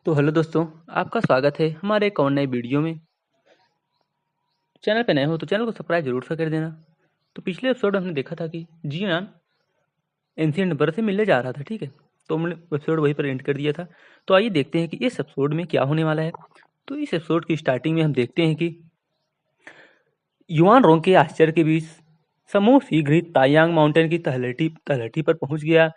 तो हेलो दोस्तों, आपका स्वागत है हमारे एक और नए वीडियो में। चैनल पे नए हो तो चैनल को सब्सक्राइब जरूर से कर देना। तो पिछले एपिसोड में हमने देखा था कि जियान एंशिएंट एम्पर से मिलने जा रहा था, ठीक है। तो हमने एपिसोड वहीं पर एंड कर दिया था। तो आइए देखते हैं कि इस एपिसोड में क्या होने वाला है। तो इस एपिसोड की स्टार्टिंग में हम देखते हैं कि युआन रोंग के आश्चर्य के बीच समूह शीघ्र ही तायांग माउंटेन की तलहटी पर पहुंच गया।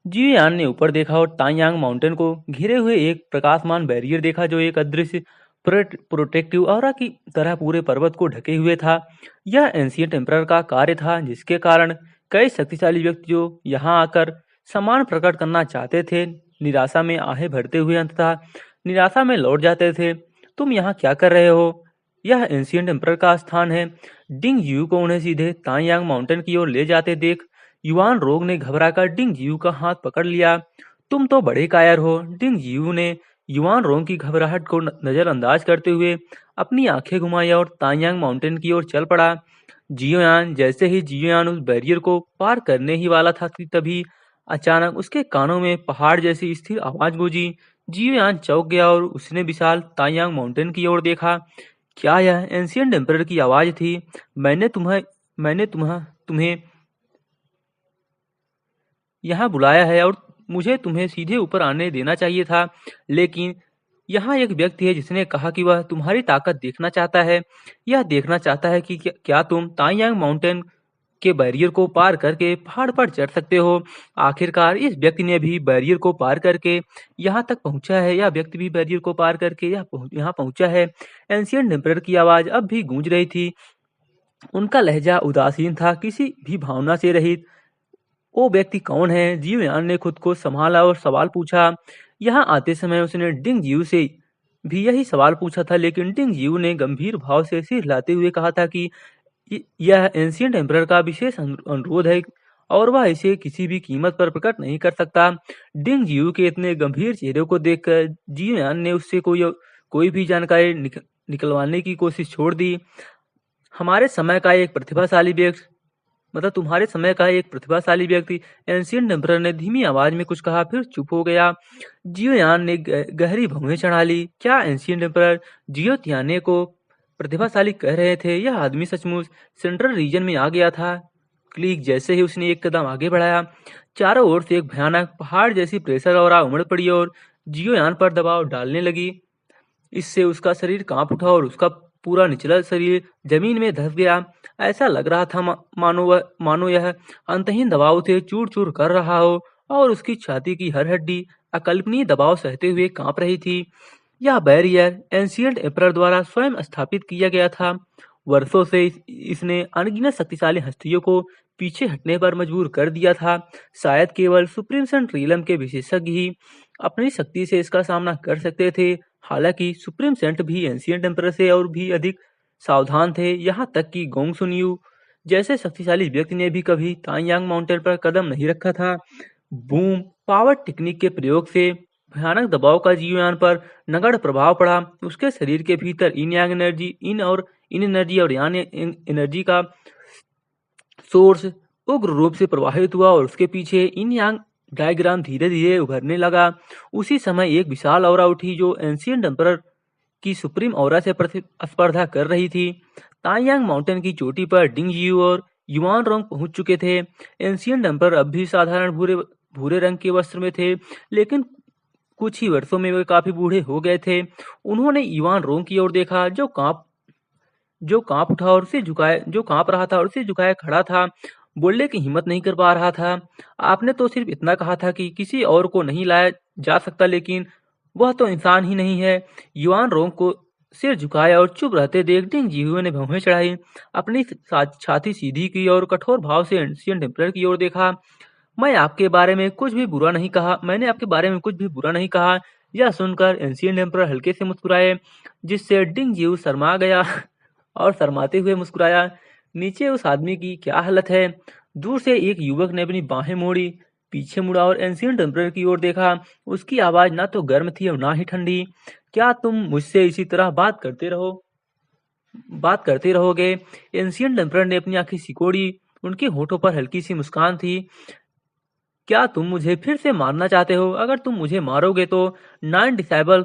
जियान ने ऊपर देखा और तायांग माउंटेन को घिरे हुए एक प्रकाशमान बैरियर देखा जो एक अदृश्य प्रोटेक्टिव ऑरा की तरह पूरे पर्वत को ढके हुए था। यह एंशिएंट एम्परर का कार्य था, जिसके कारण कई शक्तिशाली व्यक्ति जो यहाँ आकर सम्मान प्रकट करना चाहते थे, निराशा में आहें भरते हुए अंततः निराशा में लौट जाते थे। तुम यहाँ क्या कर रहे हो? यह एंशिएंट एम्परर का स्थान है। डिंग यू को उन्हें सीधे तायांग माउंटेन की ओर ले जाते देख युआन रोग ने घबराकर डिंग जियू का हाथ पकड़ लिया। तुम तो बड़े कायर हो। डिंग जियू ने युआन रोंग की घबराहट को नजरअंदाज करते हुए अपनी आंखें घुमाई और तायांग माउंटेन की ओर चल पड़ा। जियोयान जैसे ही जियोयान उस बैरियर को पार करने ही वाला था कि तभी अचानक उसके कानों में पहाड़ जैसी स्थिर आवाज गूंजी। जियोयान चौंक गया और उसने विशाल तायांग माउंटेन की ओर देखा। क्या यह एंशिएंट एम्परर की आवाज थी? मैंने तुम्हें यहाँ बुलाया है और मुझे तुम्हें सीधे ऊपर आने देना चाहिए था, लेकिन यहाँ एक व्यक्ति है जिसने कहा कि वह तुम्हारी ताकत देखना चाहता है। यह देखना चाहता है कि क्या तुम तायांग माउंटेन के बैरियर को पार करके पहाड़ पर चढ़ सकते हो। आखिरकार इस व्यक्ति ने भी बैरियर को पार करके यहाँ तक पहुंचा है। यह व्यक्ति भी बैरियर को पार करके यहाँ पहुंचा है। एंशिएंट एम्परर की आवाज अब भी गूंज रही थी। उनका लहजा उदासीन था, किसी भी भावना से रहित। वो व्यक्ति कौन है? जियोयान ने खुद को संभाला और सवाल पूछा। यहाँ आते समय उसने डिंग जियू से भी यही सवाल पूछा था, लेकिन डिंग जियू ने गंभीर भाव से सिर हिलाते हुए कहा था कि यह एंशिएंट एम्परर का विशेष अनुरोध है और वह इसे किसी भी कीमत पर प्रकट नहीं कर सकता। डिंग जियू के इतने गंभीर चेहरे को देखकर जियोयान ने उससे कोई भी जानकारी निकलवाने की कोशिश छोड़ दी। हमारे समय का एक प्रतिभाशाली व्यक्ति तुम्हारे समय का एक प्रतिभाशाली व्यक्ति, एंशिएंट एम्परर ने धीमी आवाज में कुछ कहा, फिर चुप हो गया। जियोयान ने गहरी भौहें चढ़ा ली। क्या एंशिएंट एम्परर जियो तियाने को प्रतिभाशाली कह रहे थे? यह आदमी सचमुच सेंट्रल रीजन में आ गया था। क्लिक जैसे ही उसने एक कदम आगे बढ़ाया, चारों ओर से एक भयानक पहाड़ जैसी प्रेशर और उमड़ पड़ी और जियोयान पर दबाव डालने लगी। इससे उसका शरीर कांप उठा और उसका पूरा निचला शरीर जमीन में धंस गया। ऐसा लग रहा था मानो यह अंतहीन दबाव से चूर चूर कर रहा हो और उसकी छाती की हर हड्डी अकल्पनीय दबाव सहते हुए कांप रही थी। यह बैरियर एंशिएंट एम्परर द्वारा स्वयं स्थापित किया गया था। वर्षों से इसने अनगिनत शक्तिशाली हस्तियों को पीछे हटने पर मजबूर कर दिया था। शायद केवल सुप्रीम सेंट रीलम के विशेषज्ञ ही अपनी शक्ति से इसका सामना कर सकते थे। हालांकि सुप्रीम सेंट भी एंशिएंट एम्परर से और भी अधिक सावधान थे। यहाँ तक कि गोंग सुनियू जैसे शक्तिशाली व्यक्ति ने भी कभी तायांग माउंटेन पर कदम नहीं रखा था। बूम पावर टेक्निक के प्रयोग से भयानक दबाव का जियोयान पर नगण्य प्रभाव पड़ा। उसके शरीर के भीतर इन एनर्जी और यान एनर्जी का सोर्स उग्र रूप से प्रवाहित हुआ और उसके पीछे इन यांग डायग्राम धीरे धीरे उभरने लगा। उसी समय एक विशाल ऑरा उठी जो एंशिएंट एम्परर की सुप्रीम ऑरा से प्रतिस्पर्धा कर रही थी। तायांग माउंटेन की चोटी पर डिंग जियू और युआन रोंग पहुंच चुके थे। एंशिएंट एम्परर अब भी साधारण भूरे रंग के वस्त्र में थे, लेकिन कुछ ही वर्षों में वे काफी बूढ़े हो गए थे। उन्होंने युआन रोंग की ओर देखा जो कांप रहा था और सिर झुकाए खड़ा था। बोलने की हिम्मत नहीं कर पा रहा था। आपने तो सिर्फ इतना कहा था कि किसी और को नहीं लाया जा सकता, लेकिन वह तो इंसान ही नहीं है। युआन रोंग को सिर झुकाया और चुप रहते देख डिंग जिहुए ने भौहें चढ़ाई, अपनी छाती सीधी की और कठोर भाव से एंशिएंट एम्परर की ओर देखा। मैंने आपके बारे में कुछ भी बुरा नहीं कहा। यह सुनकर एंशिएंट एम्परर हल्के से मुस्कुराए, जिससे डिंग जिहू शर्मा गया और शर्माते हुए मुस्कुराया। नीचे उस आदमी की क्या हालत है? दूर से एक युवक ने अपनी बाहें मोड़ी, पीछे मुड़ा और एंशिएंट एम्परर की ओर देखा। उसकी आवाज ना तो गर्म थी और ना ही ठंडी। क्या तुम मुझसे इसी तरह बात करते रहोगे? एंशिएंट एम्परर ने अपनी आंखें सिकोड़ी। उनके होठों पर हल्की सी मुस्कान थी। क्या तुम मुझे फिर से मारना चाहते हो? अगर तुम मुझे मारोगे तो 9 डिसेबल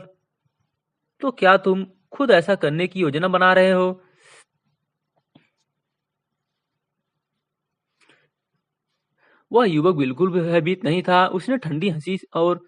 तो क्या तुम खुद ऐसा करने की योजना बना रहे हो? वह युवक बिल्कुल भी भयभीत नहीं था। उसने ठंडी हंसी और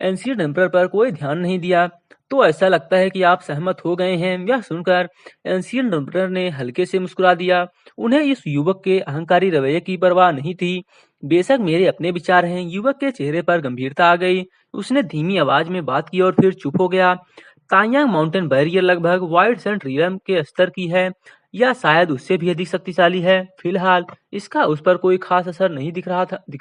एंशियंट एम्परर पर कोई ध्यान नहीं दिया। तो ऐसा लगता है कि आप सहमत हो गए हैं। यह सुनकर एंशियंट एम्परर ने हल्के से मुस्कुरा दिया। उन्हें इस युवक के अहंकारी रवैये की परवाह नहीं थी। बेशक मेरे अपने विचार हैं। युवक के चेहरे पर गंभीरता आ गई। उसने धीमी आवाज में बात की और फिर चुप हो गया। तायांग माउंटेन बैरियर लगभग वाइड सेंट रियम के स्तर की है, या शायद उससे भी अधिक शक्तिशाली है। फिलहाल इसका उस पर कोई खास असर नहीं दिख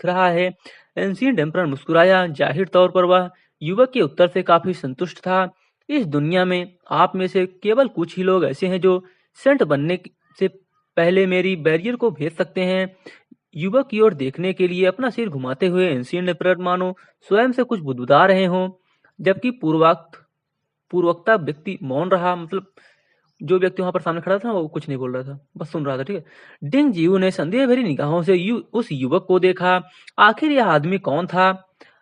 रहा है। एंशियंट एम्परर मुस्कुराया। जाहिर तौर पर वह युवक के उत्तर से काफी संतुष्ट था। इस दुनिया में आप में से केवल कुछ ही लोग ऐसे हैं जो सेंट बनने से पहले मेरी बैरियर को भेद सकते हैं। युवक की ओर देखने के लिए अपना सिर घुमाते हुए एंशियंट एम्परर मानो स्वयं से कुछ बुदबुदा रहे हों, जबकि पूर्ववक्ता व्यक्ति मौन रहा। मतलब जो व्यक्ति वहां पर सामने खड़ा था वो कुछ नहीं बोल रहा था, बस सुन रहा था। ठीक है। डिंग जियू ने संदेह भरी निगाहों से उस युवक को देखा। आखिर यह आदमी कौन था?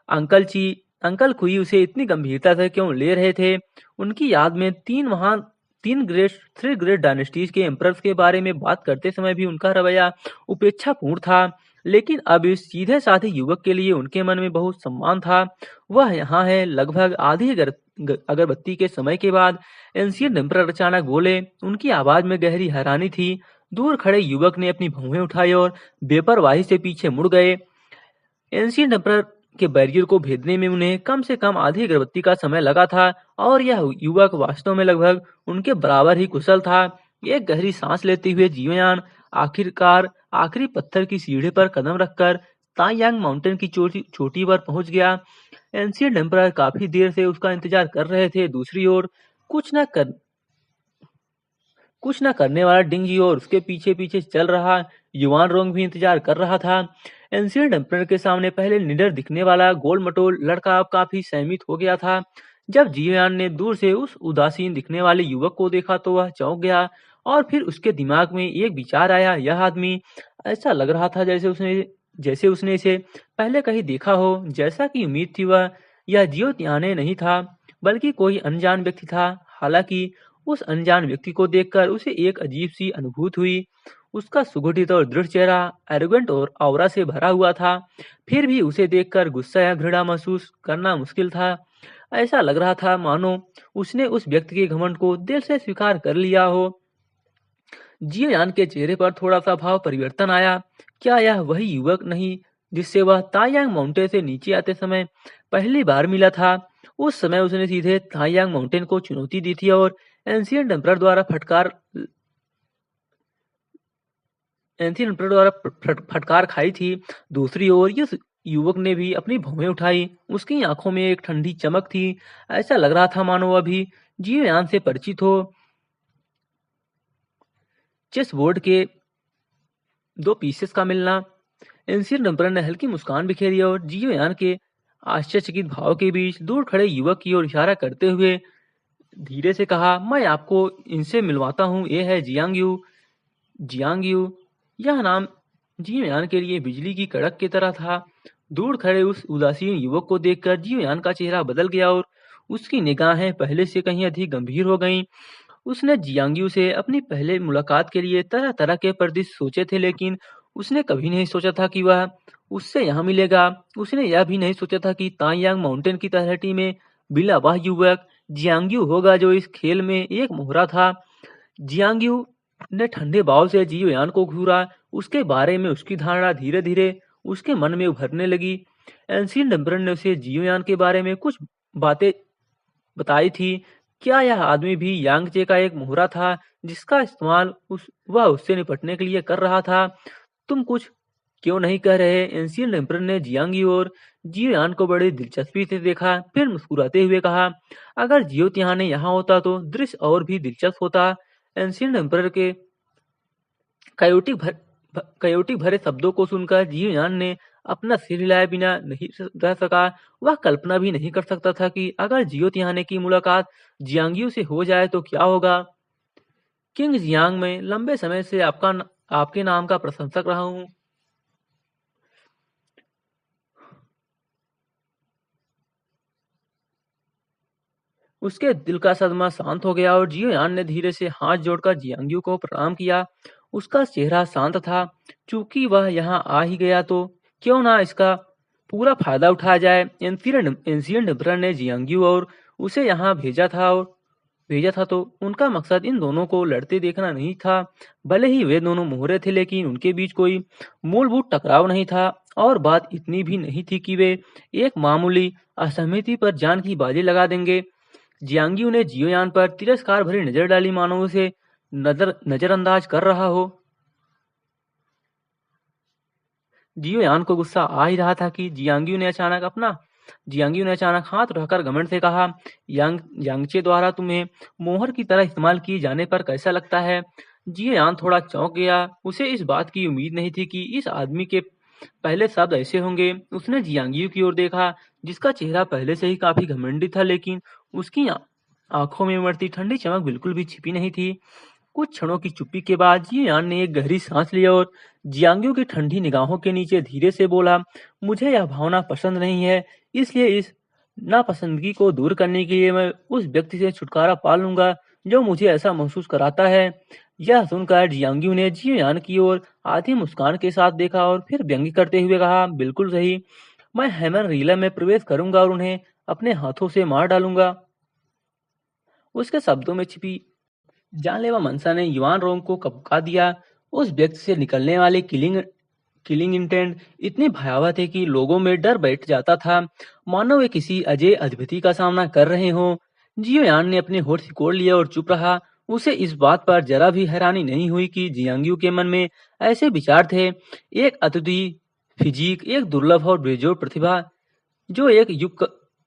अंकल ची अंकल खुई उसे इतनी गंभीरता से क्यों ले रहे थे? उनकी याद में थ्री ग्रेट डायनेस्टीज के एम्परर्स के बारे में बात करते समय भी उनका रवैया उपेक्षापूर्ण था। लेकिन अब इस सीधे साधे युवक के लिए उनके मन में बहुत सम्मान था। वह यहाँ है। लगभग आधी अगरबत्ती के समय के बाद एंशियंट एम्परर अचानक बोले। उनकी आवाज में गहरी हैरानी थी। दूर खड़े युवक ने अपनी भौहें उठाई और बेपरवाही से पीछे मुड़ गए। एंशियंट एम्परर के बैरियर को भेदने में उन्हें कम से कम आधी अगरबत्ती का समय लगा था, और यह युवक वास्तव में लगभग उनके बराबर ही कुशल था। एक गहरी सांस लेते हुए जियोयान आखिरकार आखिरी पत्थर की सीढ़ी पर कदम रखकर तायांग माउंटेन की चोटी पर पहुंच गया। एंशियंट एम्परर काफी देर से उसका इंतजार कर रहे थे। दूसरी ओर कुछ न कर कुछ न करने वाला डिंगी और उसके पीछे पीछे चल रहा युवान रोंग भी इंतजार कर रहा था। एंशियंट एम्परर के सामने पहले निडर दिखने वाला गोल मटोल लड़का अब काफी सहमित हो गया था। जब जियान ने दूर से उस उदासीन दिखने वाले युवक को देखा तो वह चौंक गया, और फिर उसके दिमाग में एक विचार आया। यह आदमी ऐसा लग रहा था जैसे उसने इसे पहले कहीं देखा हो। जैसा कि उम्मीद थी, वह यह जियो त्याने नहीं था, बल्कि कोई अनजान व्यक्ति था। हालांकि उस अनजान व्यक्ति को देखकर उसे एक अजीब सी अनुभूति हुई। उसका सुगठित और दृढ़ चेहरा एरोगेंट और ऑरा से भरा हुआ था। फिर भी उसे देखकर गुस्सा या घृणा महसूस करना मुश्किल था। ऐसा लग रहा था मानो उसने उस व्यक्ति के घमंड को दिल से स्वीकार कर लिया हो। जियान के चेहरे पर थोड़ा सा भाव परिवर्तन आया। क्या यह वही युवक नहीं जिससे वह तायांग माउंटेन से नीचे आते समय पहली बार मिला था? उस समय उसने सीधे तायांग माउंटेन को चुनौती दी थी और एंशियंट एम्परर द्वारा फटकार खाई थी। दूसरी ओर इस युवक ने भी अपनी भौहें उठाई। उसकी आंखों में एक ठंडी चमक थी। ऐसा लग रहा था मानो अभी जियान से परिचित हो। चेस बोर्ड के दो पीसेस का मिलना। एंशियंट एम्परर ने हल्की मुस्कान बिखेरी और जियोयान के आश्चर्यचकित भाव के बीच दूर खड़े युवक की ओर इशारा करते हुए धीरे से कहा, मैं आपको इनसे मिलवाता हूँ। ये है जियांग यू। यह नाम जियोयान के लिए बिजली की कड़क की तरह था। दूर खड़े उस उदासीन युवक को देखकर जियोयान का चेहरा बदल गया और उसकी निगाहें पहले से कहीं अधिक गंभीर हो गईं। उसने जियांगयू से अपनी पहले मुलाकात के लिए तरह तरह के परिदृश्य सोचे थे, लेकिन उसने कभी नहीं सोचा था कि वह उससे यहाँ मिलेगा। उसने यह भी नहीं सोचा था कि तायांग माउंटेन की तलहटी में बिला वह युवक जियांगयू होगा जो इस खेल में एक मोहरा था। जियांगयू ने ठंडे भाव से जियोयान को घूरा। उसके बारे में उसकी धारणा धीरे धीरे उसके मन में उभरने लगी। एंशियंट एम्परर ने उसे जियोयान के बारे में कुछ बातें बताई थी। क्या यह आदमी भी यांगचे का एक मोहरा था जिसका इस्तेमाल वह उससे निपटने के लिए कर रहा था? तुम कुछ क्यों नहीं कह रहे? एंशियंट एम्परर ने जियांगी और जियोयान को बड़ी दिलचस्पी से देखा, फिर मुस्कुराते हुए कहा, अगर जियो तिहाने यहाँ होता तो दृश्य और भी दिलचस्प होता। एंशियंट एम्परर के कयोटिक भरे शब्दों को सुनकर जियोयान ने अपना सिर हिलाए बिना नहीं रह सका। वह कल्पना भी नहीं कर सकता था कि अगर जियो तिहाने की मुलाकात जियांगियो से हो जाए तो क्या होगा। किंग जियांग, में लंबे समय से आपके नाम का प्रशंसक रहा हूँ। उसके दिल का सदमा शांत हो गया और जियोयान ने धीरे से हाथ जोड़कर जियांग्यू को प्रणाम किया। उसका चेहरा शांत था। चूंकि वह यहाँ आ ही गया तो क्यों ना इसका पूरा फायदा उठाया जाए। एंशियंट एम्परर ने जियांग्यू और उसे यहाँ भेजा था तो उनका मकसद इन दोनों को लड़ते देखना नहीं था। भले ही वे दोनों मोहरे थे लेकिन उनके बीच कोई मूलभूत टकराव नहीं था और बात इतनी भी नहीं थी कि वे एक मामूली असहमति पर जान की बाजी लगा देंगे। जियांग्यू ने जियोयान पर तिरस्कार भरी नजर डाली मानो उसे नजरअंदाज कर रहा हो। जियोयान को गुस्सा आ ही रहा था कि जियांग्यू ने अचानक हाथ उठाकर घमंड से कहा, यांगचे द्वारा तुम्हें मोहर की तरह इस्तेमाल किए जाने पर कैसा लगता है? जियोयान थोड़ा चौंक गया। उसे इस बात की उम्मीद नहीं थी कि इस आदमी के पहले शब्द ऐसे होंगे। उसने जियांग्यू की ओर देखा, जिसका चेहरा पहले से ही काफी घमंडी था, लेकिन उसकी आंखों में उमड़ती ठंडी चमक बिल्कुल भी छिपी नहीं थी। कुछ क्षणों की चुप्पी के बाद जियान ने एक गहरी सांस ली और जियांग्यू की ठंडी निगाहों के नीचे धीरे से बोला, मुझे यह भावना पसंद नहीं है, इसलिए इस नापसंदगी को दूर करने के लिए मैं उस व्यक्ति से छुटकारा पा लूंगा जो मुझे ऐसा महसूस कराता है। यह सुनकर जियांग्यू ने जियान की ओर आधी मुस्कान के साथ देखा और फिर व्यंग्य करते हुए कहा, बिल्कुल सही, मैं हेमन रीला में प्रवेश करूंगा और उन्हें अपने हाथों से मार डालूंगा। उसके शब्दों में छिपी जानलेवा मंशा ने युवान रोंग को कपका दिया। उस व्यक्ति से निकलने वाले किलिंग इंटेंट इतने भयावह थे कि लोगों में डर बैठ जाता था, मानो वे किसी अजय अद्भुति का सामना कर रहे हों। जियोयान ने अपने होठ सिकोड़ लिए और चुप रहा। उसे इस बात पर जरा भी हैरानी नहीं हुई कि जियांग्यू के मन में ऐसे विचार थे। एक अद्वितीय फिजीक, एक दुर्लभ और बेजोड़ प्रतिभा जो एक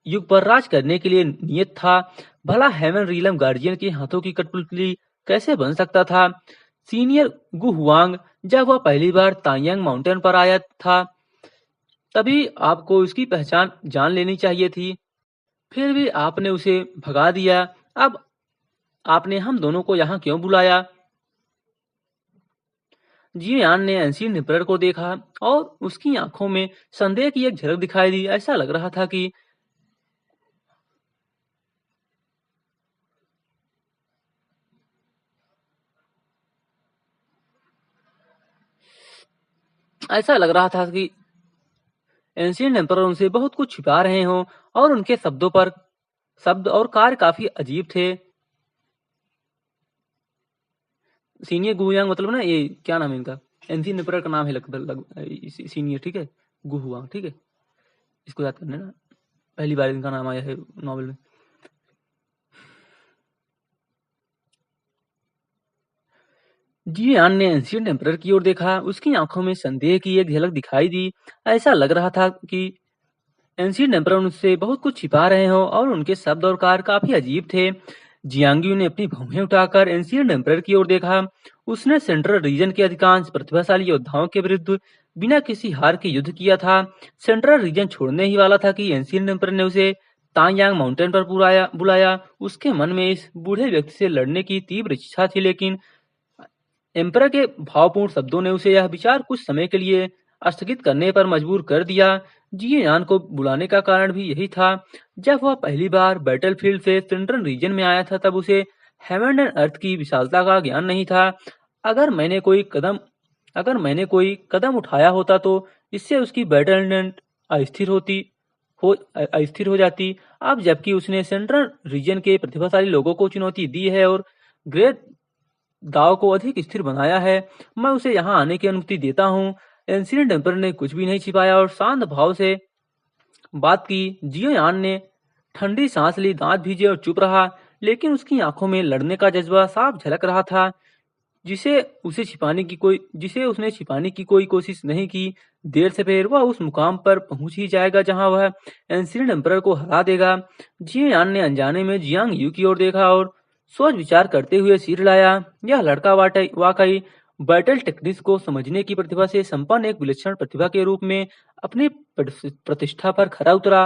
युग पर राज करने के लिए नियत था। भला हेवन रीलम गार्जियन के हाथों की कठपुतली कैसे बन सकता था? सीनियर गु हुआंग जब वह पहली बार तांयांग माउंटेन पर आया था तभी आपको उसकी पहचान जान लेनी चाहिए थी। फिर भी आपने उसे भगा दिया। अब आपने हम दोनों को यहाँ क्यों बुलाया? जियान ने एंशियंट एम्परर को देखा और उसकी आंखों में संदेह की एक झलक दिखाई दी। ऐसा लग रहा था कि एंशियंट एम्परर उनसे बहुत कुछ छिपा रहे हों और उनके शब्द और कार्य काफी अजीब थे। सीनियर गुयांग मतलब ना, ये क्या नाम है इनका? एंशियंट एम्परर का नाम है लगभग सीनियर, ठीक है, गुहुआंग, ठीक है, इसको याद करना ना, पहली बार इनका नाम आया है नॉवल में। जियान ने एंशियंट एम्परर की ओर देखा। उसकी आंखों में संदेह की एक झलक दिखाई दी। ऐसा लग रहा था कि एंशियंट एम्परर उनसे बहुत कुछ छिपा रहे हो और उनके शब्द और कार्य काफी अजीब थे। जियांग्यू ने अपनी भौहें उठाकर एंशियंट एम्परर की ओर देखा। उसने सेंट्रल रीजन के अधिकांश प्रतिभाशाली योद्धाओं के विरुद्ध बिना किसी हार के युद्ध किया था। सेंट्रल रीजन छोड़ने ही वाला था कि एंशियंट एम्परर ने उसे तांयांग माउंटेन पर बुलाया। उसके मन में इस बूढ़े व्यक्ति से लड़ने की तीव्र इच्छा थी, लेकिन एम्परर के भावपूर्ण शब्दों ने उसे यह विचार कुछ समय के लिए स्थगित करने पर मजबूर कर दिया। जियान को बुलाने का कारण भी यही था। जब वह पहली बार बैटलफील्ड से सेंट्रल रीजन में आया था तब उसे हेवन एंड अर्थ की विशालता का ज्ञान नहीं था। अगर मैंने कोई कदम उठाया होता तो इससे उसकी बैटल अस्थिर हो जाती। अब जबकि उसने सेंट्रल रीजन के प्रतिभाशाली लोगों को चुनौती दी है और ग्रेट दाव को अधिक स्थिर बनाया है, मैं उसे यहाँ आने की अनुमति देता हूँ। एंशियंट एम्परर ने कुछ भी नहीं छिपाया और शांत भाव से बात की। जियोयान ने ठंडी सांस ली, दांत भीजे और चुप रहा, लेकिन उसकी आंखों में लड़ने का जज्बा साफ झलक रहा था, जिसे उसने छिपाने की कोई कोशिश नहीं की। देर से फिर वह उस मुकाम पर पहुंच ही जाएगा जहां वह एंशियंट एम्परर को हरा देगा। जियान ने अनजाने में जियांग यू की ओर देखा और सोच विचार करते हुए सिर हिलाया। यह लड़का वाकई बैटल टेक्निक्स को समझने की प्रतिभा से संपन्न एक विलक्षण प्रतिभा के रूप में अपनी प्रतिष्ठा पर खरा उतरा।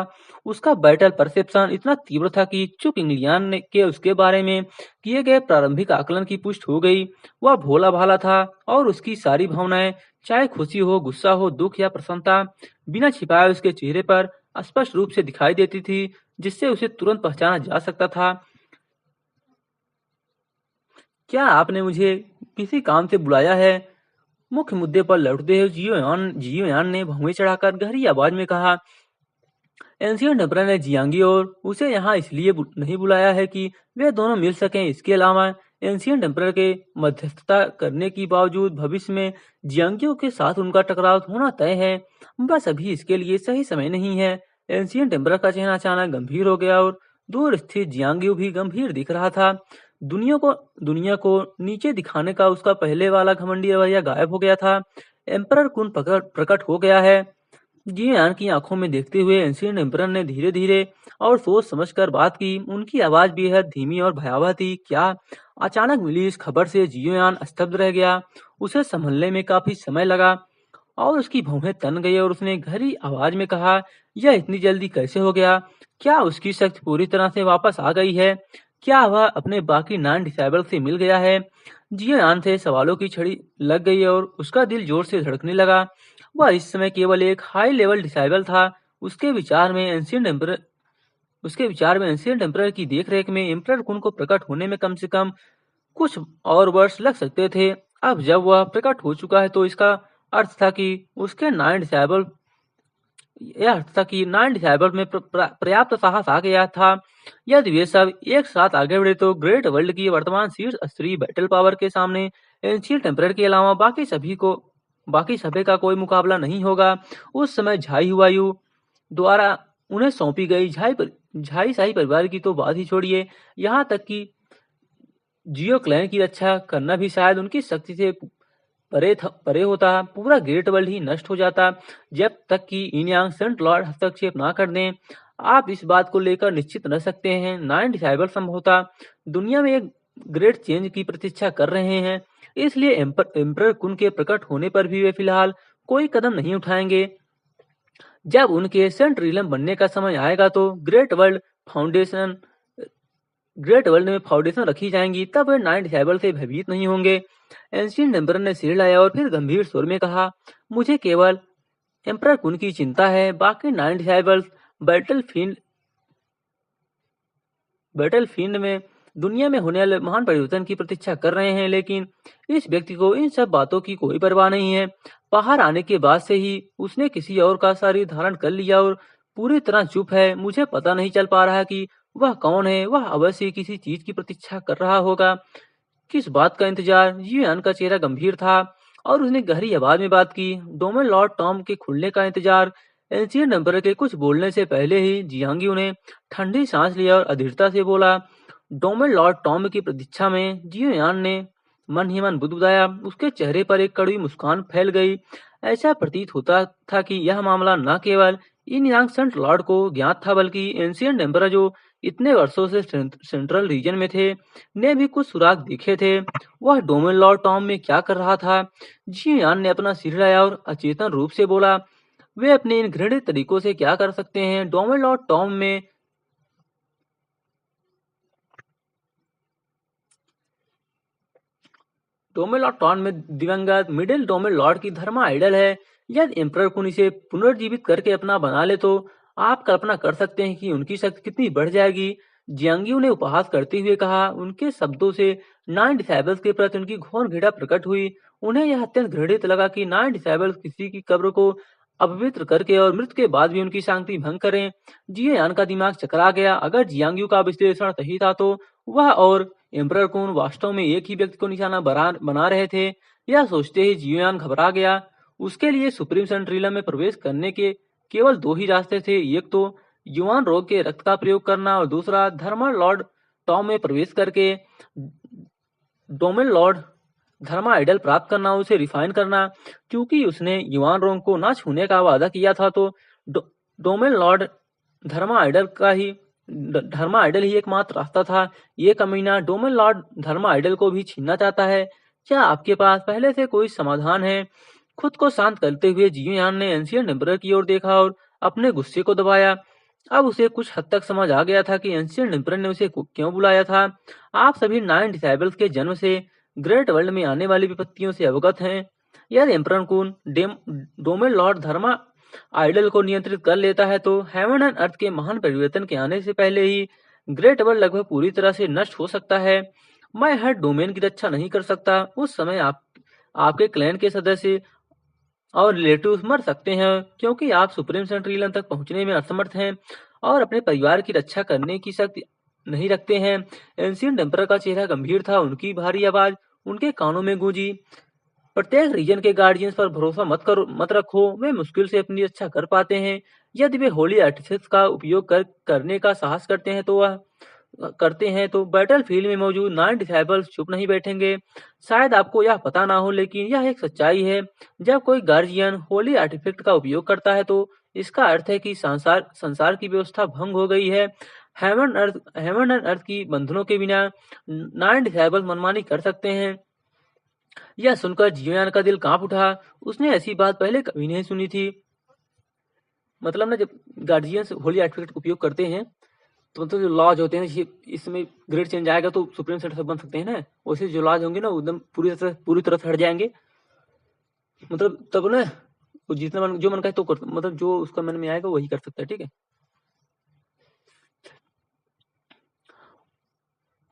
उसका बैटल परसेप्शन इतना तीव्र था कि चुप इंग्लियान ने के उसके बारे में किए गए प्रारंभिक आकलन की पुष्टि हो गई। वह भोला भाला था और उसकी सारी भावनाएं, चाहे खुशी हो, गुस्सा हो, दुख या प्रसन्नता, बिना छिपाए उसके चेहरे पर स्पष्ट रूप से दिखाई देती थी, जिससे उसे तुरंत पहचाना जा सकता था। क्या आपने मुझे किसी काम से बुलाया है? मुख्य मुद्दे पर लौटते हुए जियोयान ने भौंवे चढ़ाकर गहरी आवाज में कहा। एंशियंट एम्परर ने जियांगी और उसे यहाँ इसलिए नहीं बुलाया है कि वे दोनों मिल सकें। इसके अलावा एंशियंट एम्परर के मध्यस्थता करने के बावजूद भविष्य में जियांगियों के साथ उनका टकराव होना तय है। बस अभी इसके लिए सही समय नहीं है। एंशियंट एम्परर का चेहरा अचानक गंभीर हो गया और दूर स्थित जियांगियो भी गंभीर दिख रहा था। दुनिया को नीचे दिखाने का उसका पहले वाला घमंडी रवैया गायब हो गया था। एम्परर कुन प्रकट हो गया है। जियान की आंखों में देखते हुए एंशियंट एम्परर ने धीरे धीरे और सोच समझकर बात की। उनकी आवाज बेहद धीमी और भयावह थी। क्या? अचानक मिली इस खबर से जियोयान स्तब्ध रह गया। उसे संभलने में काफी समय लगा और उसकी भौहें तन गई और उसने गहरी आवाज में कहा, यह इतनी जल्दी कैसे हो गया? क्या उसकी शक्ति पूरी तरह से वापस आ गई है? क्या वह अपने बाकी 9 डिसेबल से मिल गया है? जियोयान से सवालों की छड़ी लग गई और उसका दिल जोर से धड़कने लगा। वह इस समय केवल एक हाई लेवल डिसाइबल था। उसके विचार में एंशिएंट एम्परर की देखरेख में एम्परर कुन को प्रकट होने में कम से कम कुछ और वर्ष लग सकते थे। अब जब वह प्रकट हो चुका है तो इसका अर्थ था कि उसके 9 डिसेबल यह अर्थ था कि 9 डिसेबल में पर्याप्त साहस आ गया था। यदि वे सब एक साथ आगे बढ़े तो ग्रेट वर्ल्ड की वर्तमान शीर्ष स्तरीय बैटल पावर के सामने एंशिएंट एम्परर के अलावा बाकी सभी का कोई मुकाबला नहीं होगा। उस समय झाई हुआयू द्वारा उन्हें सौंपी गई झाई शाही परिवार की तो बात ही छोड़िए, यहाँ तक कि जियो क्लैन की रक्षा करना भी शायद उनकी शक्ति से परे होता। पूरा ग्रेट वर्ल्ड ही नष्ट हो जाता जब तक कि इनयांग सेंट लॉर्ड हस्तक्षेप ना कर दें। आप इस बात को लेकर निश्चित रह सकते हैं 9 डिसाइबल संभवतः दुनिया में एक ग्रेट चेंज की प्रतीक्षा कर रहे हैं। इसलिए एम्परर कुन के प्रकट होने पर भी वे फिलहाल कोई कदम नहीं उठाएंगे। जब उनके सेंट रिलम बनने का समय आएगा तो ग्रेट वर्ल्ड में फाउंडेशन रखी जाएंगी, तब वे 9 डिसेबल से भयभीत नहीं होंगे। एंशिएंट एम्परर ने सिर हिलाया और फिर गंभीर स्वर में कहा, मुझे केवल एम्परर कुन की चिंता है। बाकी 9 डिसेबल्स बैटलफील्ड में दुनिया में होने वाले महान परिवर्तन की प्रतीक्षा कर रहे हैं, लेकिन इस व्यक्ति को इन सब बातों की कोई परवाह नहीं है। बाहर आने के बाद से ही उसने किसी और का शरीर धारण कर लिया और पूरी तरह चुप है। मुझे पता नहीं चल पा रहा कि वह कौन है। वह अवश्य किसी चीज की प्रतीक्षा कर रहा होगा। किस बात का इंतजार? जियान का चेहरा गंभीर था और उसने गहरी आवाज में बात की। डोमेन लॉर्ड टॉम के खुलने का इंतजार। एंशिएंट एम्परर के कुछ बोलने से पहले ही जियांगी ने ठंडी सांस लिया और अधीरता से बोला। डोमेन लॉर्ड टॉम की प्रतीक्षा में जियोयान ने मन ही मन बुदबुदाया। उसके चेहरे पर एक कड़वी मुस्कान फैल गई। ऐसा प्रतीत होता था कि यह मामला न केवल इन यांग सेंट लॉर्ड को ज्ञात था, बल्कि एंशिएंट एम्परर जो इतने वर्षों से सेंट्रल रीजन में थे ने भी कुछ सुराग देखे थे। वह डोमेन लॉर्ड टॉम में क्या कर रहा था? जियान ने अपना सिर हिलाया और अचेतन रूप से बोला, वे अपने इन घृणित तरीकों से क्या कर सकते हैं? डोमेन लॉर्ड टॉम में दिवंगत मिडिल डोमेन लॉर्ड की धर्मा आइडल है। यदि एम्परर कुन इसे पुनर्जीवित करके अपना बना ले तो आप कल्पना कर सकते हैं कि उनकी शक्ति कितनी बढ़ जाएगी। जियांगियों ने उपहास करते हुए कहा। उनके शब्दों से 9 डिसेबल्स के प्रति उनकी घोर घृणा प्रकट हुई। उन्हें यह अत्यंत घृणित लगा कि 9 डिसेबल्स किसी की कब्र को अपवित्र करके और मृत्यु के बाद भी उनकी शांति भंग करें। जियान का दिमाग चकरा गया। अगर जियांगियो का विश्लेषण सही था तो वह और एम्परर कुन वास्तव में एक ही व्यक्ति को निशाना बना रहे थे। यह सोचते ही जियोयान घबरा गया। उसके लिए सुप्रीम सेंट्रिलम में प्रवेश करने के केवल 2 ही रास्ते थे, एक तो युवान रोग के रक्त का प्रयोग करना और दूसरा धर्मा लॉर्ड टॉम में प्रवेश करके डोमेन लॉर्ड धर्मा आइडल प्राप्त करना, उसे रिफाइन करना। क्योंकि उसने युवान रोग को न छूने का वादा किया था तो डोमेन लॉर्ड धर्मा आइडल ही एकमात्र रास्ता था। ये कमीना डोमेन लॉर्ड धर्मा आइडल को भी छीनना चाहता है। क्या आपके पास पहले से कोई समाधान है? खुद को शांत करते हुए जियोयान ने एंशिएंट एम्परर की ओर देखा और अपने गुस्से को दबाया। अब उसे कुछ हद तक समझ आ गया था कि एंशिएंट एम्परर ने उसे क्यों बुलाया था। आप सभी 9 डिसेबल्स के जन्म से ग्रेट वर्ल्ड में आने वाली विपत्तियों से अवगत हैं। यदि एम्परर कुन डोमेन लॉर्ड धर्मा आइडल को नियंत्रित कर लेता है तो हेवन एंड अर्थ के महान परिवर्तन के आने से पहले ही ग्रेट वर्ल्ड लगभग पूरी तरह से नष्ट हो सकता है। मैं हर डोमेन की रक्षा नहीं कर सकता। उस समय आपके क्लैन के सदस्य और रिलेटिव्स मर सकते हैं क्योंकि आप सुप्रीम सेंट्रियन तक पहुंचने में असमर्थ हैं और अपने परिवार की रक्षा करने की शक्ति नहीं रखते हैं। एंशिएंट एम्परर का चेहरा गंभीर था। उनकी भारी आवाज उनके कानों में गूंजी। प्रत्येक रीजन के गार्डियंस पर भरोसा मत रखो। वे मुश्किल से अपनी रक्षा कर पाते हैं। यदि वे होली आर्टिफिस का उपयोग करने का साहस करते हैं तो बैटलफील्ड में मौजूद 9 डिसेबल्स चुप नहीं बैठेंगे। शायद आपको यह पता ना हो लेकिन यह एक सच्चाई है। जब कोई गार्जियन होली आर्टिफैक्ट का उपयोग करता है तो इसका अर्थ है कि संसार की व्यवस्था भंग हो गई है। हेवन एंड अर्थ की बंधनों के बिना 9 डिसेबल्स मनमानी कर सकते हैं। यह सुनकर जियोयान का दिल कांप उठा। उसने ऐसी बात पहले कभी नहीं सुनी थी। मतलब ना, जब गार्जियंस होली आर्टिफैक्ट का उपयोग करते हैं तो मतलब जो लॉज होते हैं, इसमें ग्रेड चेंज आएगा तो सुप्रीम सेंटर बन सकते हैं ना, वैसे जो लॉज होंगे ना एकदम पूरी तरह से हट जाएंगे। मतलब तब ना वो जितना जो मन का है तो मतलब जो उसका मन में आएगा वही कर सकता है। ठीक है।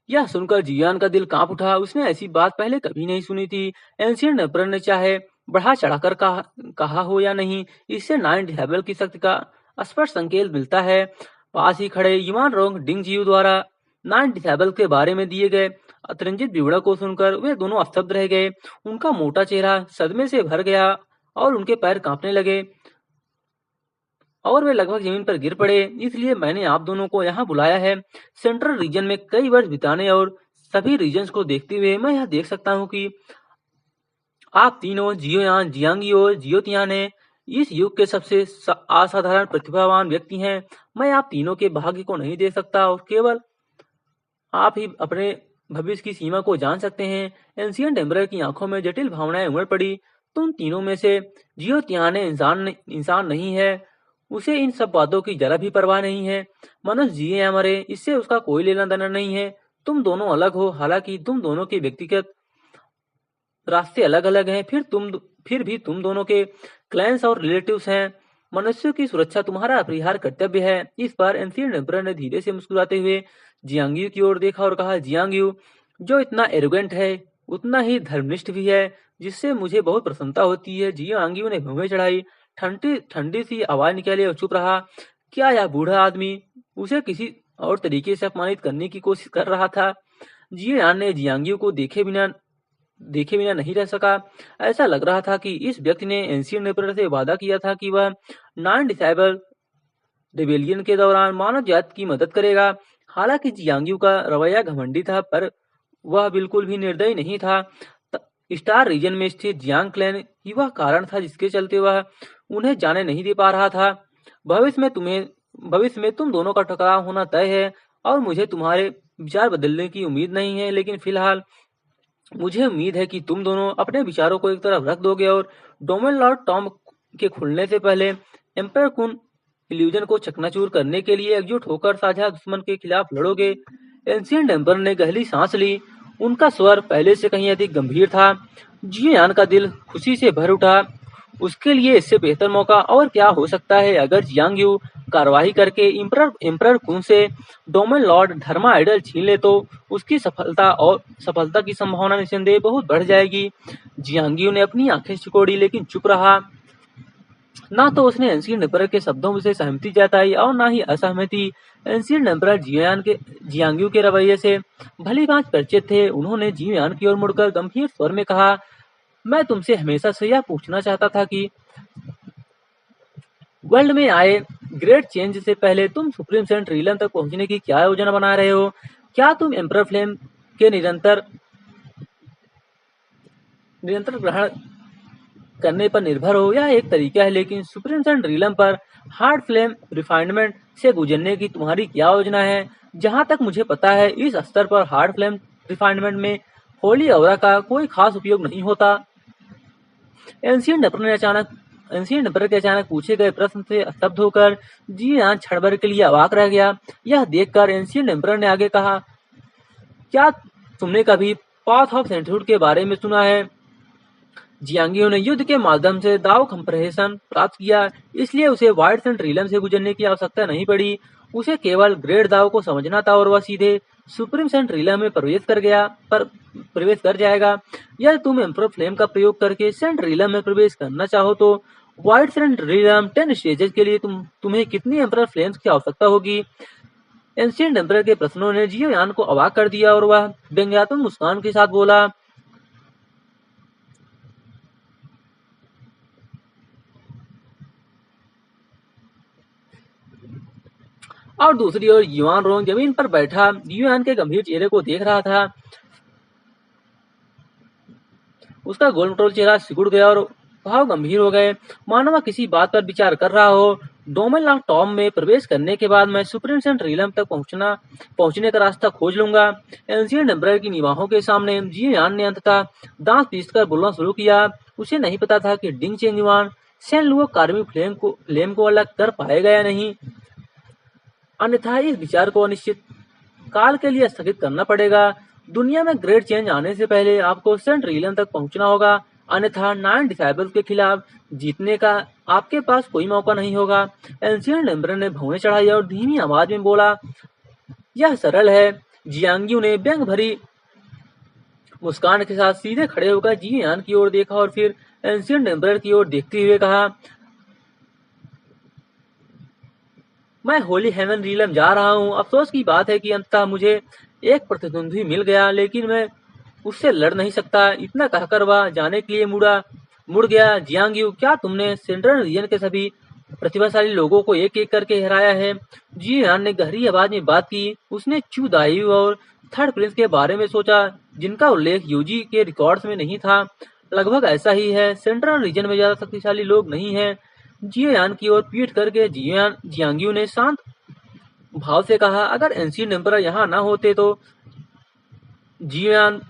यह सुनकर जियान का दिल कांप उठा। उसने ऐसी बात पहले कभी नहीं सुनी थी। एंशिएंट एम्परर ने चाहे बढ़ा चढ़ाकर कहा हो या नहीं, इससे 9 डिसेबल की शक्ति का स्पष्ट संकेत मिलता है। पास ही खड़े युवान रोंग डिंग जियू द्वारा 9 डिसेबल के बारे में दिए गए अतिरंजित विवरण को सुनकर वे दोनों स्तब्ध रह गए। उनका मोटा चेहरा सदमे से भर गया और उनके पैर कांपने लगे और वे लगभग जमीन पर गिर पड़े। इसलिए मैंने आप दोनों को यहाँ बुलाया है। सेंट्रल रीजन में कई वर्ष बिताने और सभी रीजन्स को देखते हुए मैं यह देख सकता हूँ कि आप तीनों जियोयान, जियांगी और जियोतियान हैं। इस युग के सबसे असाधारण प्रतिभावान व्यक्ति हैं। मैं आप तीनों के भाग्य को नहीं दे सकता और केवल आप ही अपने भविष्य की सीमा को जान सकते हैं। एंशिएंट एम्परर की आंखों में जटिल भावनाएं उमड़ पड़ी। तुम तीनों में से जियोतियान इंसान नहीं है। उसे इन सब बातों की जरा भी परवाह नहीं है। मनुष्य जिए या मरे, इससे उसका कोई लेना देना नहीं है। तुम दोनों अलग हो, हालांकि तुम दोनों के व्यक्तिगत रास्ते अलग अलग हैं, फिर भी तुम दोनों के क्लैंस और रिलेटिव्स हैं। मनुष्यों की सुरक्षा तुम्हारा अपरिहार्य कर्तव्य है। इस बार एंशिएंट एम्परर ने धीरे से मुस्कुराते हुए जियांगयू की ओर देखा और कहा, जियांगयू जो इतना एरोगेंट है उतना ही धर्मनिष्ठ भी है, जिससे मुझे बहुत प्रसन्नता होती है। जियांगयू ने भौहें चढ़ाई, ठंडी सी आवाज निकाली और चुप रहा। क्या यह बूढ़ा आदमी उसे किसी और तरीके से अपमानित करने की कोशिश कर रहा था? जियान ने जियांगयू को देखे बिना नहीं रह सका। ऐसा लग रहा था कि इस व्यक्ति ने एंशिएंट एम्परर से वादा किया था कि वह 9 डिसेबल रिबेलियन के दौरान मानव जाति की मदद करेगा। हालांकि जियांगयू का रवैया घमंडी था, पर वह बिल्कुल भी निर्दयी नहीं था। स्टार रीजन में स्थित जियांग क्लैन ही वह कारण था जिसके चलते वह उन्हें जाने नहीं दे पा रहा था। भविष्य में तुम दोनों का टकराव होना तय है और मुझे तुम्हारे विचार बदलने की उम्मीद नहीं है, लेकिन फिलहाल मुझे उम्मीद है कि तुम दोनों अपने विचारों को एक तरफ रख दोगे और डोमेन लॉर्ड टॉम के खुलने से पहले एम्पायर कुन इल्यूजन को चकनाचूर करने के लिए एकजुट होकर साझा दुश्मन के खिलाफ लड़ोगे। एंशिएंट एम्परर ने गहरी सांस ली। उनका स्वर पहले से कहीं अधिक गंभीर था। जियान का दिल खुशी से भर उठा। उसके लिए इससे बेहतर मौका और क्या हो सकता है? अगर जियांगयू कार्रवाई करके एम्परर कुन से डोमेन लॉर्ड धर्मा आइडल छीन ले तो उसकी सफलता की संभावना निस्संदेह बहुत बढ़ जाएगी। जियांगयू ने अपनी आंखें सिकोड़ी लेकिन चुप रहा। ना तो उसने एंशिएंट एम्परर के शब्दों से सहमति जताई और ना ही असहमति। एंशिएंट एम्परर जियांगयू के रवैये से भलीभांति परिचित थे। उन्होंने जियान की ओर मुड़कर गंभीर स्वर में कहा, मैं तुमसे हमेशा से यह पूछना चाहता था कि वर्ल्ड में आए ग्रेट चेंज से पहले तुम सुप्रीम सेंट रीलन तक पहुंचने की क्या योजना बना रहे हो? क्या तुम एम्परर फ्लेम के निरंतर ग्रहण करने पर निर्भर हो? यह एक तरीका है, लेकिन सुप्रीम सेंट रीलम पर हार्ड फ्लेम रिफाइनमेंट से गुजरने की तुम्हारी क्या योजना है? जहां तक मुझे पता है, इस स्तर पर हार्ड फ्लेम रिफाइनमेंट में होली ऑरा का कोई खास उपयोग नहीं होता। एंशिएंट एम्परर के अचानक पूछे गए प्रश्न से स्तब्ध होकर जियान क्षण भर के लिए अवाक रह गया। यह देखकर एंशिएंट एम्परर ने आगे कहा, क्या तुमने कभी पाथ ऑफ सेंट्यूड के बारे में सुना है? जियांगियो ने युद्ध के माध्यम से दाव कंप्रेशन प्राप्त किया, इसलिए उसे व्हाइट सन रीलम से गुजरने की आवश्यकता नहीं पड़ी। उसे केवल ग्रेट दाव को समझना था और वह सीधे सुप्रीम सेंट रीलम में प्रवेश कर जाएगा। यदि तुम एम्पर फ्लेम का प्रयोग करके सेंट रीलम में प्रवेश करना चाहो तो व्हाइट सेंट रीलम 10 स्टेजेस के लिए तुम्हें कितनी एम्पर फ्लेम्स की आवश्यकता होगी? एंशिएंट एम्पर के प्रश्नों ने जियो यान को अवाक कर दिया और वह व्यंग्यात्मक मुस्कान के साथ बोला, और दूसरी ओर युआन रोंग जमीन पर बैठा युआन के गंभीर चेहरे को देख रहा था। उसका गोल-मटोल चेहरा सिकुड़ गया और भाव गंभीर हो गए, मानो वह किसी बात पर विचार कर रहा हो। डोमेन टॉम में प्रवेश करने के बाद मैं सुप्रीम सेंट रीलम तक पहुंचने का रास्ता खोज लूंगा। एंशिएंट एम्परर की निगाहों के सामने जियो यान ने अंततः दांत पीसकर बोलना शुरू किया। उसे नहीं पता था कि डिंग चेंग युआन सेन लुओ कार्मिक फ्लेम को अलग कर पाएगा या नहीं, अन्यथा इस विचार को अनिश्चित काल के लिए स्थगित करना पड़ेगा। दुनिया में ग्रेट चेंज आने से पहले आपको सेंट रीलन तक पहुंचना होगा, अन्यथा 9 डिसाइबल्स के खिलाफ जीतने का आपके पास कोई मौका नहीं होगा। एंशिएंट एम्परर ने भौहें चढ़ाई और धीमी आवाज में बोला, यह सरल है। जियांगियो ने व्यंग भरी मुस्कान के साथ सीधे खड़े होकर जी यान की ओर देखा और फिर एंशिएंट एम्परर की ओर देखते हुए कहा, मैं होली हेवन रीलम जा रहा हूँ। अफसोस की बात है कि अंततः मुझे एक प्रतिद्वंद्वी मिल गया, लेकिन मैं उससे लड़ नहीं सकता। इतना कहकर वह जाने के लिए मुड़ गया। जियांगियो, क्या तुमने सेंट्रल रीजन के सभी प्रतिभाशाली लोगों को एक एक करके हराया है? जी यान ने गहरी आवाज में बात की। उसने चू दायू और थर्ड प्रिंस के बारे में सोचा, जिनका उल्लेख यूजी के रिकॉर्ड्स में नहीं था। लगभग ऐसा ही है, सेंट्रल रीजन में ज्यादा शक्तिशाली लोग नहीं है। जियोयान की ओर पीट करके जियांगियो ने शांत भाव से कहा, अगर एंशिएंट एम्परर यहाँ न होते तो जियोयान,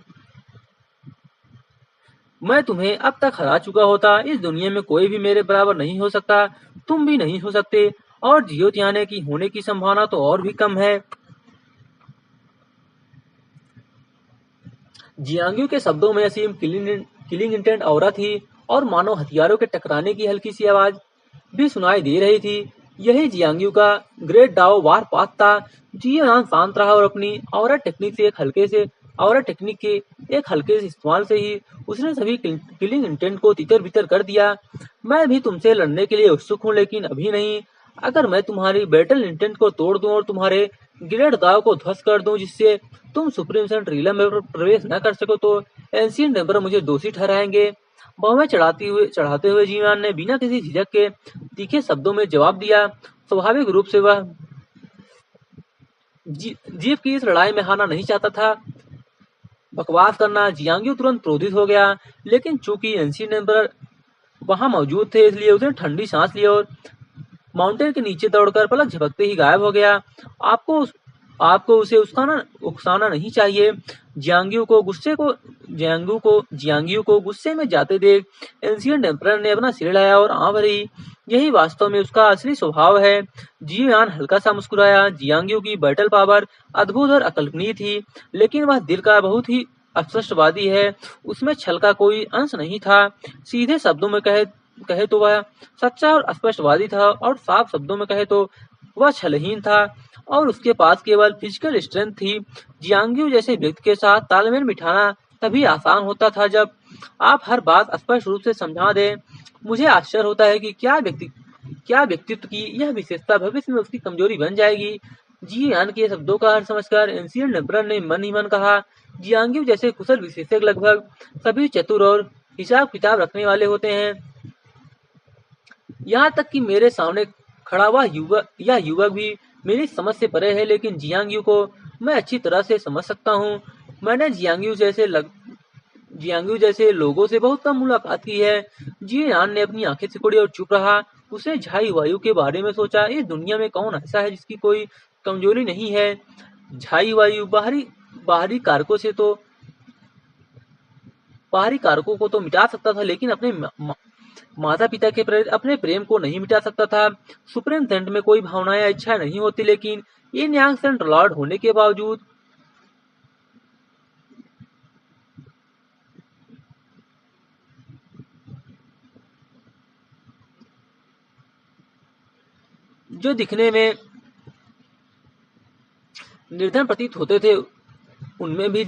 मैं तुम्हें अब तक हरा चुका होता। इस दुनिया में कोई भी मेरे बराबर नहीं हो सकता, तुम भी नहीं हो सकते, और जियोतियाने की होने की संभावना तो और भी कम है। जियांगियो के शब्दों में असीम किलिंग इंटेंट औरा थी और मानो हथियारों के टकराने की हल्की सी आवाज भी सुनाई दे रही थी। यही जियांगियो का ग्रेट डाओ वार पाथ था। जियान शांत रहा और अपनी औरा टेक्निक के एक हल्के से इस्तेमाल से ही उसने सभी किलिंग इंटेंट को तितर बितर कर दिया। मैं भी तुमसे लड़ने के लिए उत्सुक हूँ, लेकिन अभी नहीं। अगर मैं तुम्हारी बैटल इंटेंट को तोड़ दूं और तुम्हारे ग्रेट दाव को ध्वस्त कर दूं, जिससे तुम सुप्रीम सेंट रीलम में प्रवेश न कर सको, तो एंशिएंट एम्परर मुझे दोषी ठहराएंगे। बाहें चढ़ाते हुए जीवान ने बिना किसी झिझक के तीखे शब्दों में जवाब दिया। स्वाभाविक रूप से वह जीव की इस लड़ाई में हारना नहीं चाहता था। बकवास करना जियांगियो तुरंत क्रोधित हो गया, लेकिन चूंकि एंशिएंट एम्परर वहां मौजूद थे, इसलिए उसने ठंडी सांस ली और माउंटेन के नीचे दौड़कर पलक झपकते ही गायब हो गया। आपको आपको उसे उकसाना नहीं चाहिए। जियांगियो को गुस्से में जाते देख एंशिएंट एम्परर ने अपना सिर हिलाया और आंख भरी। यही वास्तव में उसका असली स्वभाव है। जियान हल्का सा मुस्कुराया। जियांगियो की बैटल पावर अद्भुत और अकल्पनीय थी, लेकिन वह दिल का बहुत ही अस्पष्टवादी है। उसमें छल का कोई अंश नहीं था। सीधे शब्दों में कहे तो वह सच्चा और स्पष्टवादी था, और साफ शब्दों में कहे तो वह छलहीन था, और उसके पास केवल फिजिकल स्ट्रेंथ थी। जियांगियो जैसे व्यक्ति के साथ तालमेल बिठाना तभी आसान होता था जब आप हर बात स्पष्ट रूप से समझा दें। मुझे आश्चर्य होता है कि क्या व्यक्तित्व की यह विशेषता भविष्य में उसकी कमजोरी बन जाएगी। जियान के शब्दों का अर्थ समझकर एंशिएंट एम्परर ने मन ही मन कहा, जियांगियो जैसे कुशल विशेषज्ञ लगभग सभी चतुर और हिसाब किताब रखने वाले होते हैं। यहाँ तक कि मेरे सामने खड़ा हुआ युवक भी मेरी समझ से परे है, लेकिन जियांगियो को मैं अच्छी तरह से समझ सकता हूँ। मैंने जियांगियो जैसे लोगों से बहुत कम मुलाकात की है। जियान ने अपनी आंखें सिकुड़ी और चुप रहा। उसने झाई वायु के बारे में सोचा। इस दुनिया में कौन ऐसा है जिसकी कोई कमजोरी नहीं है? झाई वायु बाहरी कारकों को तो मिटा सकता था, लेकिन अपने माता पिता के प्रति अपने प्रेम को नहीं मिटा सकता था। सुप्रीम सेंट में कोई भावनाएं या इच्छा नहीं होती, लेकिन इन यांग सेंट लॉर्ड होने के बावजूद जो दिखने में निर्धन प्रतीत होते थे, उनमें भी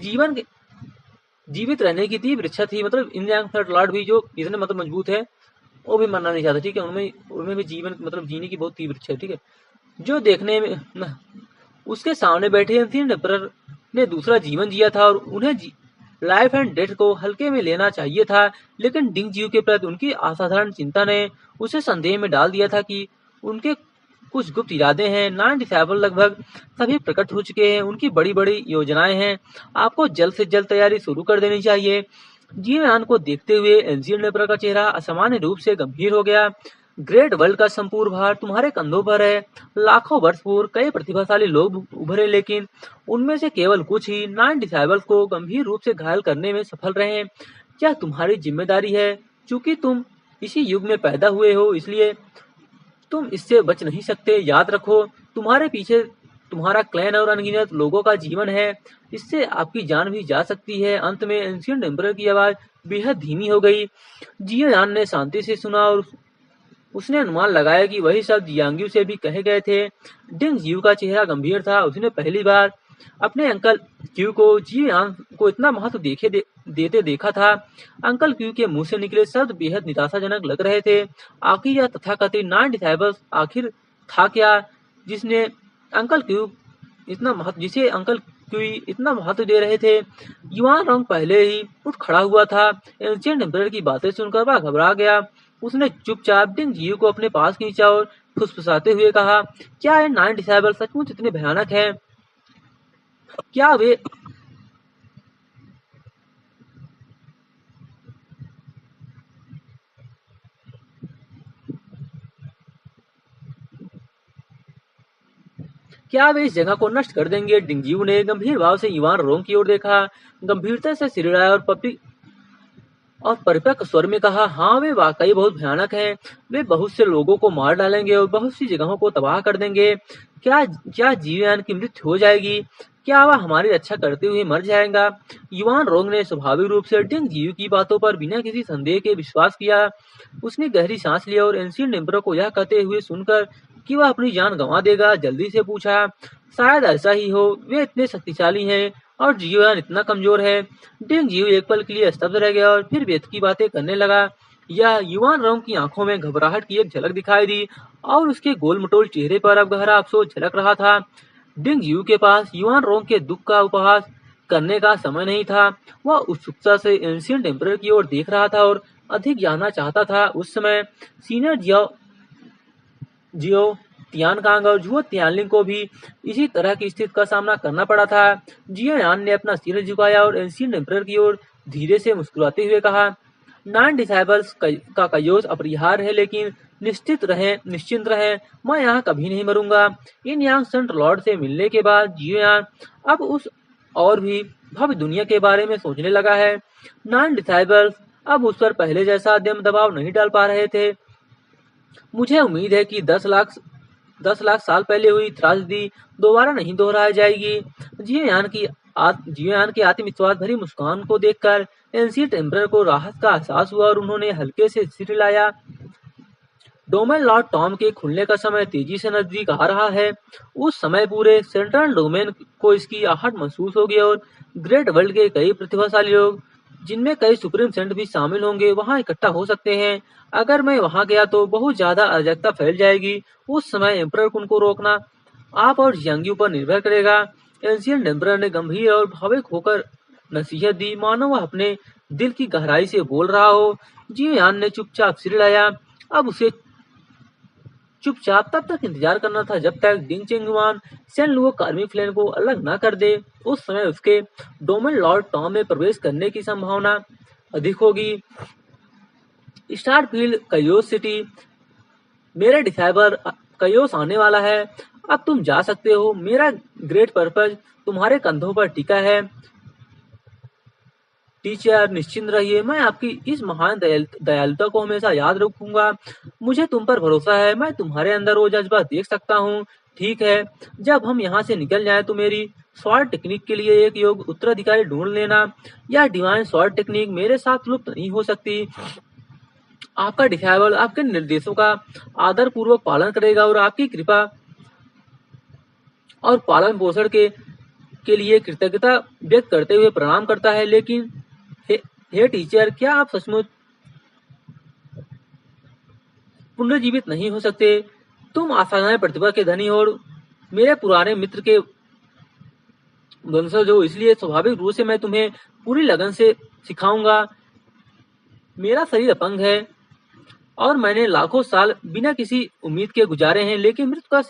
जीवित रहने की तीव्र इच्छा थी। मतलब इन यंग थर्ड लॉर्ड भी जो इतने मतलब मजबूत है, वो भी मरना नहीं चाहता, ठीक है। उनमें उनमें भी जीवन मतलब जीने की बहुत तीव्र इच्छा है, ठीक है। जो देखने में उसके सामने बैठे एंशिएंट एम्परर ने दूसरा जीवन जिया था और उन्हें लाइफ एंड डेथ को हल्के में लेना चाहिए था, लेकिन डिंग जियो के प्रति उनकी असाधारण चिंता ने उसे संदेह में डाल दिया था कि उनके कुछ गुप्त इरादे हैं। 9 दिसंबर लगभग सभी प्रकट हो चुके हैं, उनकी बड़ी बड़ी योजनाएं हैं। आपको जल्द से जल्द तैयारी शुरू कर देनी चाहिए। जियान को देखते हुए एंशिएंट एम्परर का चेहरा असामान्य रूप से गंभीर हो गया। ग्रेट वर्ल्ड का संपूर्ण भार तुम्हारे कंधों पर है। लाखों वर्ष पूर्व कई प्रतिभाशाली लोग उभरे, लेकिन उनमें से केवल कुछ ही 9 डिसाइबल्स को गंभीर रूप से घायल करने में सफल रहे। यह तुम्हारी जिम्मेदारी है। चूंकि तुम इसी युग में पैदा हुए हो, इसलिए तुम इससे बच नहीं सकते। याद रखो, तुम्हारे पीछे तुम्हारा क्लैन और अनगिनत लोगों का जीवन है। इससे आपकी जान भी जा सकती है। अंत में एंशिएंट एम्परर की आवाज बेहद धीमी हो गई। जियान ने शांति से सुना और उसने अनुमान लगाया कि वही शब्द यांग्यू से भी कहे गए थे। डिंग जियू का चेहरा गंभीर था। उसने पहली बार अपने अंकल क्यू को जियांग को इतना महत्व देते देखा था। अंकल क्यू के मुंह से निकले शब्द बेहद निराशाजनक लग रहे थे। आखिर यह तथाकथित 9 डिसाइबल्स आखिर था क्या, जिसने अंकल क्यू जिसे अंकल क्यू इतना महत्व दे रहे थे। युवान रंग पहले ही उठ खड़ा हुआ था। एंशिएंट एम्परर की बातें सुनकर वह घबरा गया। उसने चुपचाप डिंग जियू को अपने पास खींचा और फुसफुसाते हुए कहा, क्या ये 9 डिसाइबल सचमुच इतने भयानक हैं? क्या वे क्या वे इस जगह को नष्ट कर देंगे? डिंगजियू ने गंभीर भाव से युवान रोंग की ओर देखा, गंभीरता से सिर हिलाया और परिपक्व स्वर में कहा, हाँ, वे वाकई बहुत भयानक हैं। वे बहुत से लोगों को मार डालेंगे और बहुत सी जगहों को तबाह कर देंगे। क्या क्या जीवयान की मृत्यु हो जाएगी? क्या वह हमारी रक्षा करते हुए मर जाएगा? युवान रोंग ने स्वाभाविक रूप से डिंग जियू की बातों पर बिना किसी संदेह के विश्वास किया। उसने गहरी सांस लिया और एंशिएंट एम्परर को यह कहते हुए सुनकर कि वह अपनी जान गंवा देगा, जल्दी से पूछा, शायद ऐसा ही हो। वे इतने शक्तिशाली हैं और जियोयान इतना कमजोर है। डिंग जियो एक पल के लिए स्तब्ध रह गया और फिर व्यर्थ की बातें करने लगा। यह युवान रोंग की आंखों में घबराहट की एक झलक दिखाई दी और उसके गोल मटोल चेहरे पर अब गहरा अफसोस झलक रहा था। डिंग जियो के पास युवान रोंग के दुख का उपहास करने का समय नहीं था। वह उत्सुकता से एंशिएंट एम्परर की ओर देख रहा था और अधिक जानना चाहता था। उस समय सीनियर जियो तियानकांग और झुओ तियानलिंग को भी इसी तरह की स्थिति का सामना करना पड़ा था। जियो यान ने अपना सिर झुकाया और एंशिएंट एम्परर की ओर धीरे से मुस्कुराते हुए कहा, 9 डिसाइबल्स का कयोस अपरिहार्य है, लेकिन निश्चिंत रहे, मैं यहाँ कभी नहीं मरूंगा। इन यांग सेंट लॉर्ड से मिलने के बाद जियो यान अब उस और भी भव्य दुनिया के बारे में सोचने लगा है। 9 डिसाइबल्स अब उस पर पहले जैसा दबाव नहीं डाल पा रहे थे। मुझे उम्मीद है कि 10 लाख साल पहले हुई त्रासदी दोबारा नहीं दोहराई जाएगी। जियोयान की आत्मविश्वास भरी मुस्कान को देखकर एंशिएंट एम्परर को राहत का एहसास हुआ और उन्होंने हल्के से सिर हिलाया। डोमेन लॉर्ड टॉम के खुलने का समय तेजी से नजदीक आ रहा है। उस समय पूरे सेंट्रल डोमेन को इसकी आहट महसूस होगी और ग्रेट वर्ल्ड के कई प्रतिभाशाली लोग, जिनमें कई सुप्रीम सेंट भी शामिल होंगे, वहां इकट्ठा हो सकते हैं। अगर मैं वहां गया तो बहुत ज्यादा अराजकता फैल जाएगी। उस समय एम्परर को रोकना आप और जियांग्यू पर निर्भर करेगा। एंशिएंट एम्परर ने गंभीर और भावुक होकर नसीहत दी, मानो वह अपने दिल की गहराई से बोल रहा हो। जियान ने चुपचाप सिर हिलाया। अब उसे चुपचाप तब तक इंतजार करना था जब तक डिंग चेंगुआन सेन लुओ कार्मिक फ्लेन को अलग न कर दे। उस समय उसके डोमेन लॉर्ड टॉम में प्रवेश करने की संभावना अधिक होगी। स्टारफील्ड कयोस सिटी, मेरे डिसाइबर कयोस आने वाला है। अब तुम जा सकते हो। मेरा ग्रेट पर्पज तुम्हारे कंधों पर टिका है। टीचर, निश्चिंत रहिए, मैं आपकी इस महान दयालुता को हमेशा याद रखूंगा। मुझे तुम पर भरोसा है। मैं तुम्हारे अंदर वो जज्बा देख सकता हूँ। ठीक है, जब हम यहाँ से निकल जाएं तो मेरी स्वॉर्ड टेक्निक के लिए एक योग्य उत्तराधिकारी ढूंढ लेना। यह डिवाइन स्वॉर्ड टेक्निक मेरे साथ लुप्त नहीं हो सकती। आपका डिसाइबल आपके निर्देशों का आदर पूर्वक पालन करेगा और आपकी कृपा और पालन पोषण के लिए कृतज्ञता व्यक्त करते हुए प्रणाम करता है। लेकिन हे टीचर, क्या आप सचमुच पुनर्जीवित नहीं हो सकते? तुम असाधारण प्रतिभा के धनी हो और मेरे पुराने मित्र के वंशज हो, इसलिए स्वाभाविक रूप से मैं तुम्हें पूरी लगन से सिखाऊंगा। मेरा शरीर अपंग है और मैंने लाखों साल बिना किसी उम्मीद के गुजारे हैं, लेकिन मृत्यु का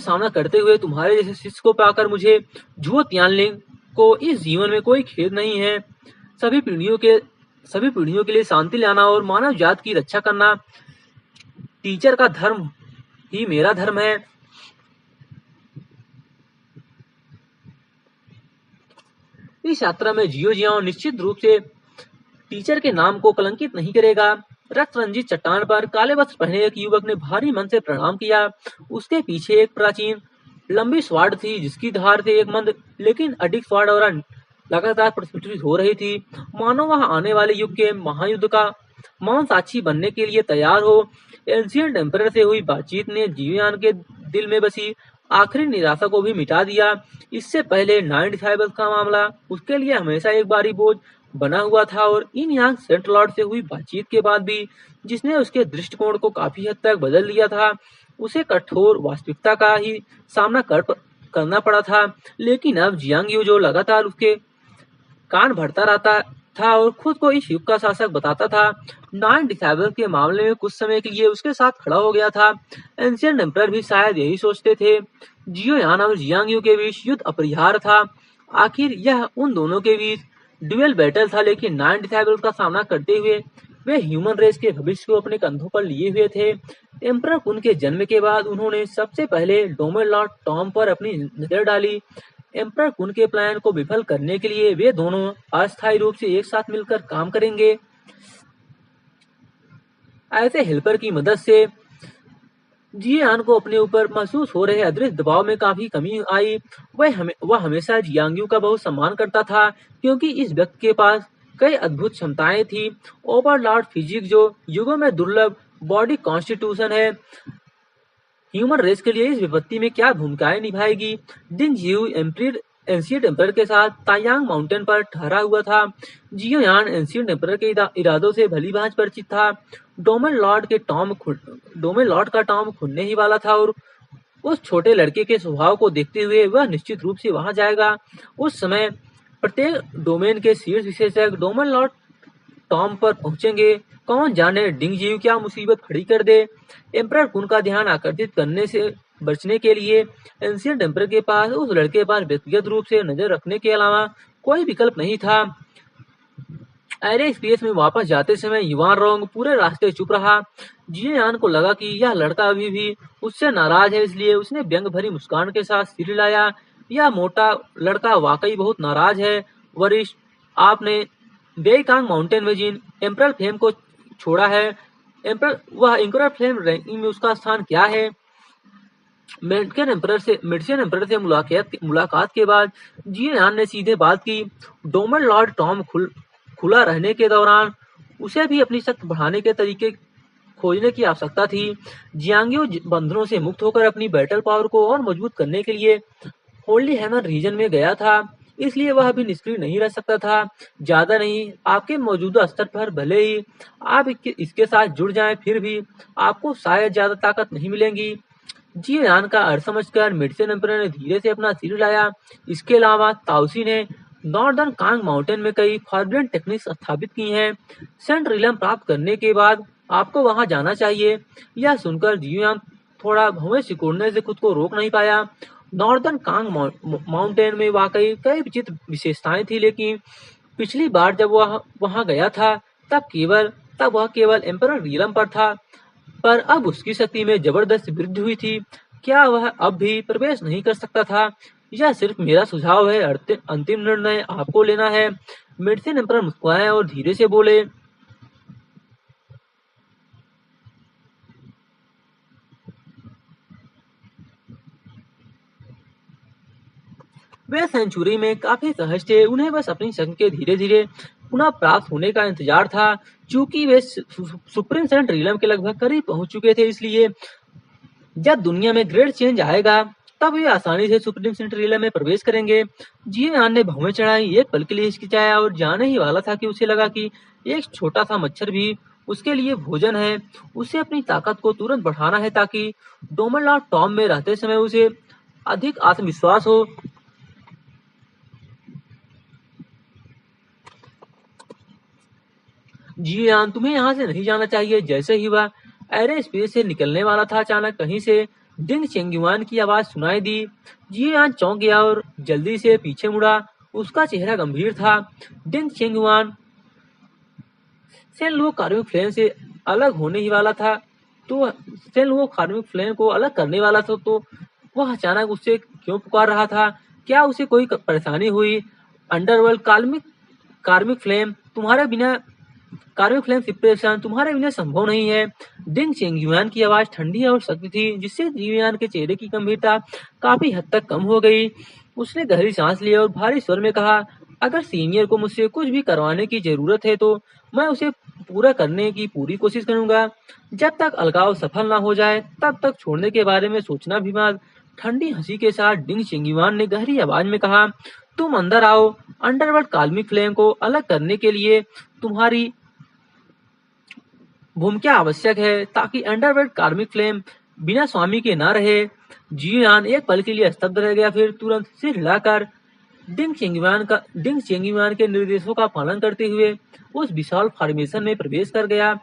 सामना करते हुए तुम्हारे जैसे शिष्य को पाकर मुझे झुओ तियानलिंग को इस जीवन में कोई खेद नहीं है। सभी पीढ़ियों के सभी पीढ़ियों के लिए शांति लाना और मानव जात की रक्षा करना टीचर का धर्म ही मेरा धर्म है। इस यात्रा में जियो जियाओ निश्चित रूप से टीचर के नाम को कलंकित नहीं करेगा। रक्त रंजित चट्टान पर काले वस्त्र पहने एक युवक ने भारी मन से प्रणाम किया। उसके पीछे एक प्राचीन लंबी स्वाड थी, जिसकी धार से एक मंद लेकिन अडिग स्वाड और लगातार प्रस्फुटित हो रही थी, मानो वह आने वाले युग के महायुद्ध का मौन साक्षी बनने के लिए तैयार हो। एंशियंट एम्परर से हुई बातचीत ने जियोयान के दिल में बसी आखिरी निराशा को भी मिटा दिया। इससे पहले 9 डिसाइबल्स का मामला उसके लिए हमेशा एक भारी बोझ बना हुआ था और इन यहाँ सेंट लॉर्ड से हुई बातचीत के बाद भी, जिसने उसके दृष्टिकोण को काफी हद तक बदल दिया था, उसे कठोर वास्तविकता का ही सामना करना पड़ा था। लेकिन अब जियांग यू, जो लगातार उसके कान भरता रहता था और खुद को इस युग का शासक बताता था, 9 डिसाइबल के मामले में कुछ समय के लिए उसके साथ खड़ा हो गया था। एंशिएंट एम्परर भी शायद यही सोचते थे। जियो यान और जियांग यू के बीच युद्ध अपरिहार्य था। आखिर यह उन दोनों के बीच ड्यूअल बैटल था, लेकिन 9 डिसाइबल्स का सामना करते हुए वे ह्यूमन रेस के भविष्य को अपने कंधों पर लिए हुए थे। एम्परर कुन के जन्म के बाद उन्होंने सबसे पहले डोमेन लॉर्ड टॉम पर अपनी नजर डाली। एम्परर कुन के प्लान को विफल करने के लिए वे दोनों अस्थायी रूप से एक साथ मिलकर काम करेंगे। ऐसे हेल्पर की मदद से जियान को अपने ऊपर महसूस हो रहे अदृश्य दबाव में काफी कमी आई। वह हमेशा जियांगयू का बहुत सम्मान करता था, क्योंकि इस व्यक्ति के पास कई अद्भुत क्षमताएं थी। ओवरलॉर्ड फिजिक, जो युगों में दुर्लभ बॉडी कॉन्स्टिट्यूशन है, ह्यूमन रेस के लिए इस विपत्ति में क्या भूमिकाएं निभाएगी। दिन जियू एंशिएंट एम्परर के साथ तायांग माउंटेन पर ठहरा हुआ था। जियो यान एंशिएंट एम्परर के इरादों से भली भांति परिचित था। डोमेन लॉर्ड का टॉम खुलने ही वाला था और उस छोटे लड़के के स्वभाव को देखते हुए वह निश्चित रूप से वहां जाएगा। उस समय प्रत्येक डोमेन के शीर्ष विशेषज्ञ डोमेन लॉर्ड टॉम पर पहुंचेंगे। कौन जाने डिंग जियू क्या मुसीबत खड़ी कर दे। एम्परर कुन का ध्यान आकर्षित करने से बचने के लिए एंशिएंट एम्परर के पास उस लड़के पर व्यक्तिगत रूप से नजर रखने के अलावा कोई विकल्प नहीं था। एरे एक्सप्रेस में वापस जाते समय युवान रोंग पूरे रास्ते चुप रहा। जियान को लगा कि यह लड़का अभी भी उससे नाराज है, इसलिए उसने व्यंग भरी मुस्कान के साथ सिर हिलाया। यह मोटा लड़का वाकई बहुत नाराज है वरिष्ठ। आपने बेईकांग माउंटेन में जिन एम्परल फ्लेम को छोड़ा है, इंकरर फ्लेम रैंकिंग में उसका स्थान क्या है? मेडिसियन एम्परर से मुलाकात के बाद जियान ने सीधे बात की। डोमेन लॉर्ड टॉम खुला रहने के दौरान उसे भी अपनी शक्ति बढ़ाने के तरीके खोजने की आवश्यकता थी। जियांगयू बंधनों से मुक्त होकर अपनी बैटल पावर को और मजबूत करने के लिए होल्डी हैमर रीजन में गया था, इसलिए वह अभी निष्क्रिय नहीं रह सकता था। ज्यादा नहीं, आपके मौजूदा स्तर पर भले ही आप इसके साथ जुड़ जाएं, फिर भी आपको शायद ज्यादा ताकत नहीं मिलेगी। जियान का अर्थ समझकर मेडिसिन एम्परर ने धीरे से अपना सिर हिलाया। इसके अलावा ताउसी ने नॉर्दर्न कांग माउंटेन में कई फॉरबिडन टेक्निक्स स्थापित की हैं। सेंट रिलम प्राप्त करने के बाद आपको वहां जाना चाहिए। यह सुनकर जियान थोड़ा भौहें सिकुड़ने से खुद को रोक नहीं पाया। नॉर्दर्न कांग माउंटेन में वाकई कई विचित्र विशेषताएं थी, लेकिन पिछली बार जब वह वहां गया था तब वह केवल एम्परर रीलम पर था, पर अब उसकी शक्ति में जबरदस्त वृद्धि हुई थी। क्या वह अब भी प्रवेश नहीं कर सकता था? यह सिर्फ मेरा सुझाव है, अंतिम निर्णय आपको लेना है। मेडिसिन एम्परर मुस्कुराए और धीरे से बोले, वे सेंचुरी में काफी सहज थे। उन्हें बस अपनी शक्ति के धीरे धीरे पुनः प्राप्त होने का इंतजार था। चूंकि वे सुप्रीम सेंट रीलम के लगभग करीब पहुंच चुके थे, इसलिए जब दुनिया में ग्रेट चेंज आएगा तब वे आसानी से सुप्रीम सेंट रीलम में प्रवेश करेंगे। जियान ने भौं चढ़ाई, एक पल के लिए हिचकिचाया और जाने ही वाला था कि उसे लगा कि एक छोटा सा मच्छर भी उसके लिए भोजन है। उसे अपनी ताकत को तुरंत बढ़ाना है ताकि डोमल और टॉम में रहते समय उसे अधिक आत्मविश्वास हो। जियान, तुम्हें यहाँ से नहीं जाना चाहिए। जैसे ही वह एरे स्पेस से निकलने वाला था, अचानक कहीं से डिंग चेंगुआन की आवाज सुनाई दी। जियान चौंक गया और जल्दी से पीछे मुड़ा। उसका चेहरा गंभीर था। डिंग चेंगुआन सेन लुओ कार्मिक फ्लेम से अलग होने ही वाला था, तो सेन लुओ कार्मिक फ्लेम को अलग करने वाला था, तो वह अचानक उससे क्यों पुकार रहा था? क्या उसे कोई परेशानी हुई? अंडरवर्ल्ड कार्मिक कार्मिक फ्लेम तुम्हारे बिना कार्मिक फ्लेम सेपरेशन तुम्हारे बिना संभव नहीं है। डिंग चेंगयुआन की आवाज ठंडी और सख्त थी, जिससे जियान के चेहरे की गंभीरता काफी हद तक कम हो गई। उसने गहरी सांस ली और भारी स्वर में कहा, अगर सीनियर को मुझसे कुछ भी करवाने की जरूरत है तो मैं उसे पूरा करने की पूरी कोशिश करूंगा। जब तक अलगाव सफल ना हो जाए तब तक छोड़ने के बारे में सोचना भी मत। ठंडी हंसी के साथ डिंग चेंगयुआन ने गहरी आवाज में कहा, तुम अंदर आओ। अंडरवर्ल्ड कार्मिक फ्लेम को अलग करने के लिए तुम्हारी भूमिका आवश्यक है, ताकि अंडरवर्ल्ड कार्मिक फ्लेम बिना स्वामी के ना रहे। जियान एक पल के लिए स्तब्ध रह गया, फिर तुरंत सिर हिलाकर डिंग चेंगयुआन के निर्देशों का पालन करते हुए उस विशाल फॉर्मेशन में प्रवेश कर गया,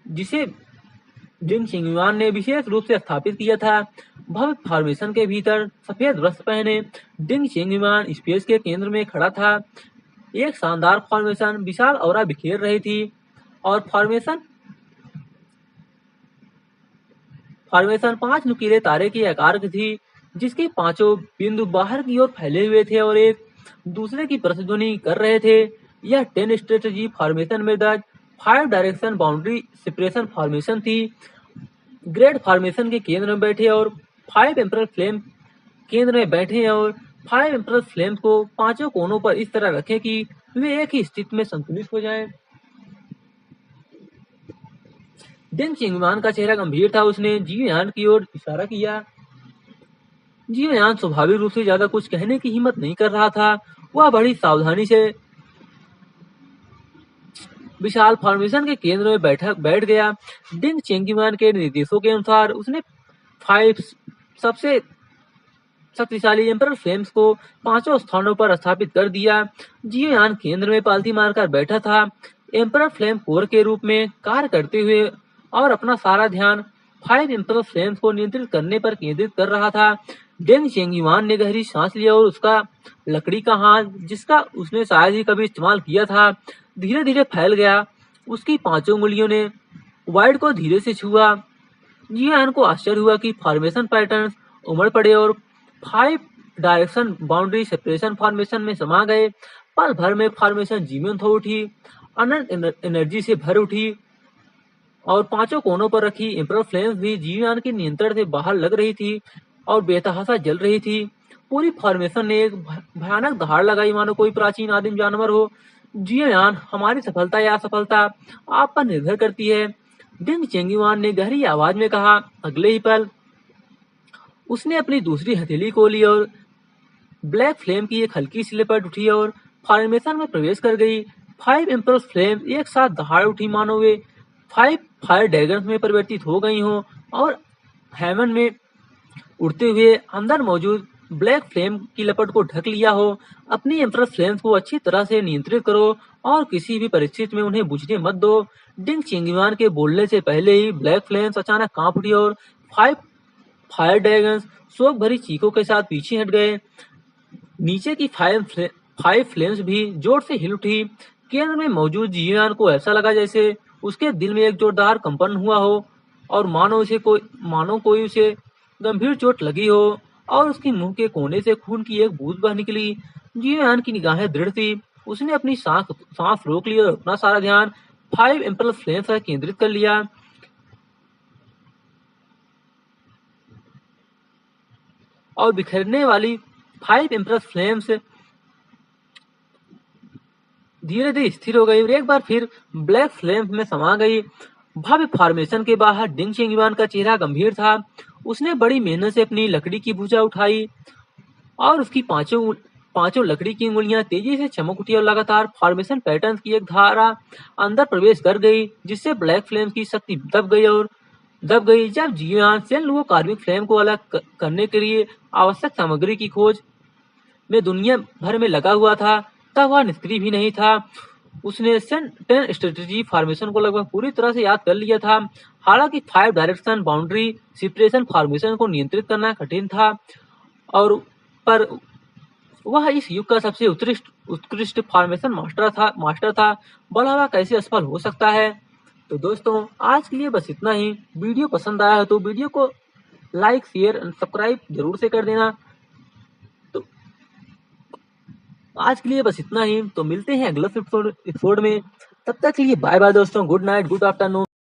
जिसे डिंग चेंगयुआन ने विशेष रूप से स्थापित किया था। भव्य फॉर्मेशन के भीतर सफेद वस्त्र पहने डिंग चेंगयुआन स्पेस के केंद्र में खड़ा था। एक शानदार फॉर्मेशन विशाल ऑरा बिखेर रही थी और फॉर्मेशन फॉर्मेशन 5 नुकीले तारे के आकार की थी, जिसके पांचों बिंदु बाहर की ओर फैले हुए थे और एक दूसरे की प्रतिध्वनि कर रहे थे। यह 10 स्ट्रेटजी फॉर्मेशन में दर्ज 5 डायरेक्शन बाउंड्री सेपरेशन फॉर्मेशन थी। ग्रेड फॉर्मेशन के केंद्र में बैठे और 5 एम्परल फ्लेम केंद्र में बैठे और 5 एम्परल फ्लेम को पांचों कोनों पर इस तरह रखें कि वे एक ही स्थिति में संतुलित हो जाएं। डिंग चेंगयुआन का चेहरा गंभीर था। उसने जियान की ओर इशारा किया। जियान स्वाभाविक रूप से ज्यादा कुछ कहने की हिम्मत नहीं कर रहा था। वह बड़ी सावधानी से विशाल फॉर्मेशन के केंद्र में बैठ गया। डिंग चेंगयुआन के निर्देशों के अनुसार उसने 5 सबसे शक्तिशाली एम्परल फ्लेम्स को पांचों स्थानों पर स्थापित कर दिया। जियान केंद्र में पालती मारकर बैठा था, एम्परल फ्लेम कोर के रूप में कार्य करते हुए, और अपना सारा ध्यान 5 एम्परल फ्लेम्स को नियंत्रित करने पर केंद्रित कर रहा था। डेंग चेंगयुआन ने गहरी सांस लिया और उसका लकड़ी का हाथ, जिसका उसने शायद ही कभी इस्तेमाल किया था, धीरे धीरे फैल गया। उसकी पांचों उंगलियों ने वाइड को धीरे से छुआ। जियान को आश्चर्य हुआ कि फॉर्मेशन पैटर्न उमड़ पड़े और 5 डायरेक्शन बाउंड्री सेपरेशन फॉर्मेशन में समा गए। पल भर में फॉर्मेशन जीवंत हो उठी, अनंत एनर्जी से भर उठी और पांचों कोनों पर रखी एम्परल फ्लेम्स भी जियान के नियंत्रण से बाहर लग रही थी और बेतहाशा जल रही थी। पूरी फॉर्मेशन ने एक भयानक दहाड़ लगाई, मानो कोई प्राचीन आदिम जानवर हो। जियान, हमारी सफलता या असफलता आप पर निर्भर करती है, डिंग चेंगयुआन ने गहरी आवाज में कहा। अगले ही पल उसने अपनी दूसरी हथेली को ली और ब्लैक फ्लेम की एक हल्की सी लपट उठी और फॉर्मेशन में प्रवेश कर गई। 5 एम्परल फ्लेम एक साथ दहाड़ उठी, मानो वे 5 फायर ड्रैगन्स में परिवर्तित हो गई हों और हेवन में उड़ते हुए अंदर मौजूद ब्लैक फ्लेम की लपट को ढक लिया हो। अपनी एम्परल फ्लेम्स को अच्छी तरह से नियंत्रित करो और किसी भी परिस्थिति में उन्हें बुझने मत दो। डिंग चेंगयुआन के बोलने से पहले ही ब्लैक फ्लेम्स अचानक कांप उठी और 5 फायर ड्रैगन्स शोक भरी चीखों के साथ पीछे हट गए। नीचे की 5 फ्लेम्स भी जोर से हिल उठी। केंद्र में मौजूद जियान को ऐसा लगा जैसे उसके दिल में एक जोरदार कंपन हुआ हो और मानो कोई उसे गंभीर चोट लगी हो और उसके मुंह के कोने से खून की एक बूंद बह निकली। जियान की निगाहें दृढ़ थी। उसने अपनी सांस रोक ली और अपना सारा ध्यान 5 एम्परल फ्लेम्स पर केंद्रित कर लिया। और बिखरने वाली 5 एम्परल फ्लेम्स धीरे धीरे स्थिर हो गई और एक बार फिर ब्लैक फ्लेम में समा गई। भव्य फॉर्मेशन के बाहर डिंग चेंग युआन का चेहरा गंभीर था। उसने बड़ी मेहनत से अपनी लकड़ी की भुजा उठाई और उसकी पांचों लकड़ी की उंगलियां तेजी से चमक उठी और लगातार फॉर्मेशन पैटर्न की एक धारा अंदर प्रवेश कर गई, जिससे ब्लैक फ्लेम की शक्ति दब गई। जब जियान सेन वो कार्मिक फ्लेम को अलग करने के लिए आवश्यक सामग्री की खोज में दुनिया भर में लगा हुआ था, तब वह निष्क्रिय भी नहीं था। उसने सन 10 स्ट्रेटेजी फॉर्मेशन को लगभग पूरी तरह से याद कर लिया था। हालांकि 5 डायरेक्शन बाउंड्री सेपरेशन फॉर्मेशन को नियंत्रित करना कठिन था, और पर वह इस युग का सबसे उत्कृष्ट फॉर्मेशन मास्टर था। भला वह कैसे असफल हो सकता है। तो दोस्तों, आज के लिए बस इतना ही। वीडियो पसंद आया है तो वीडियो को लाइक, शेयर एंड सब्सक्राइब जरूर से कर देना। तो आज के लिए बस इतना ही। तो मिलते हैं अगले एपिसोड में। तब तक के लिए बाय बाय दोस्तों। Good night, good afternoon.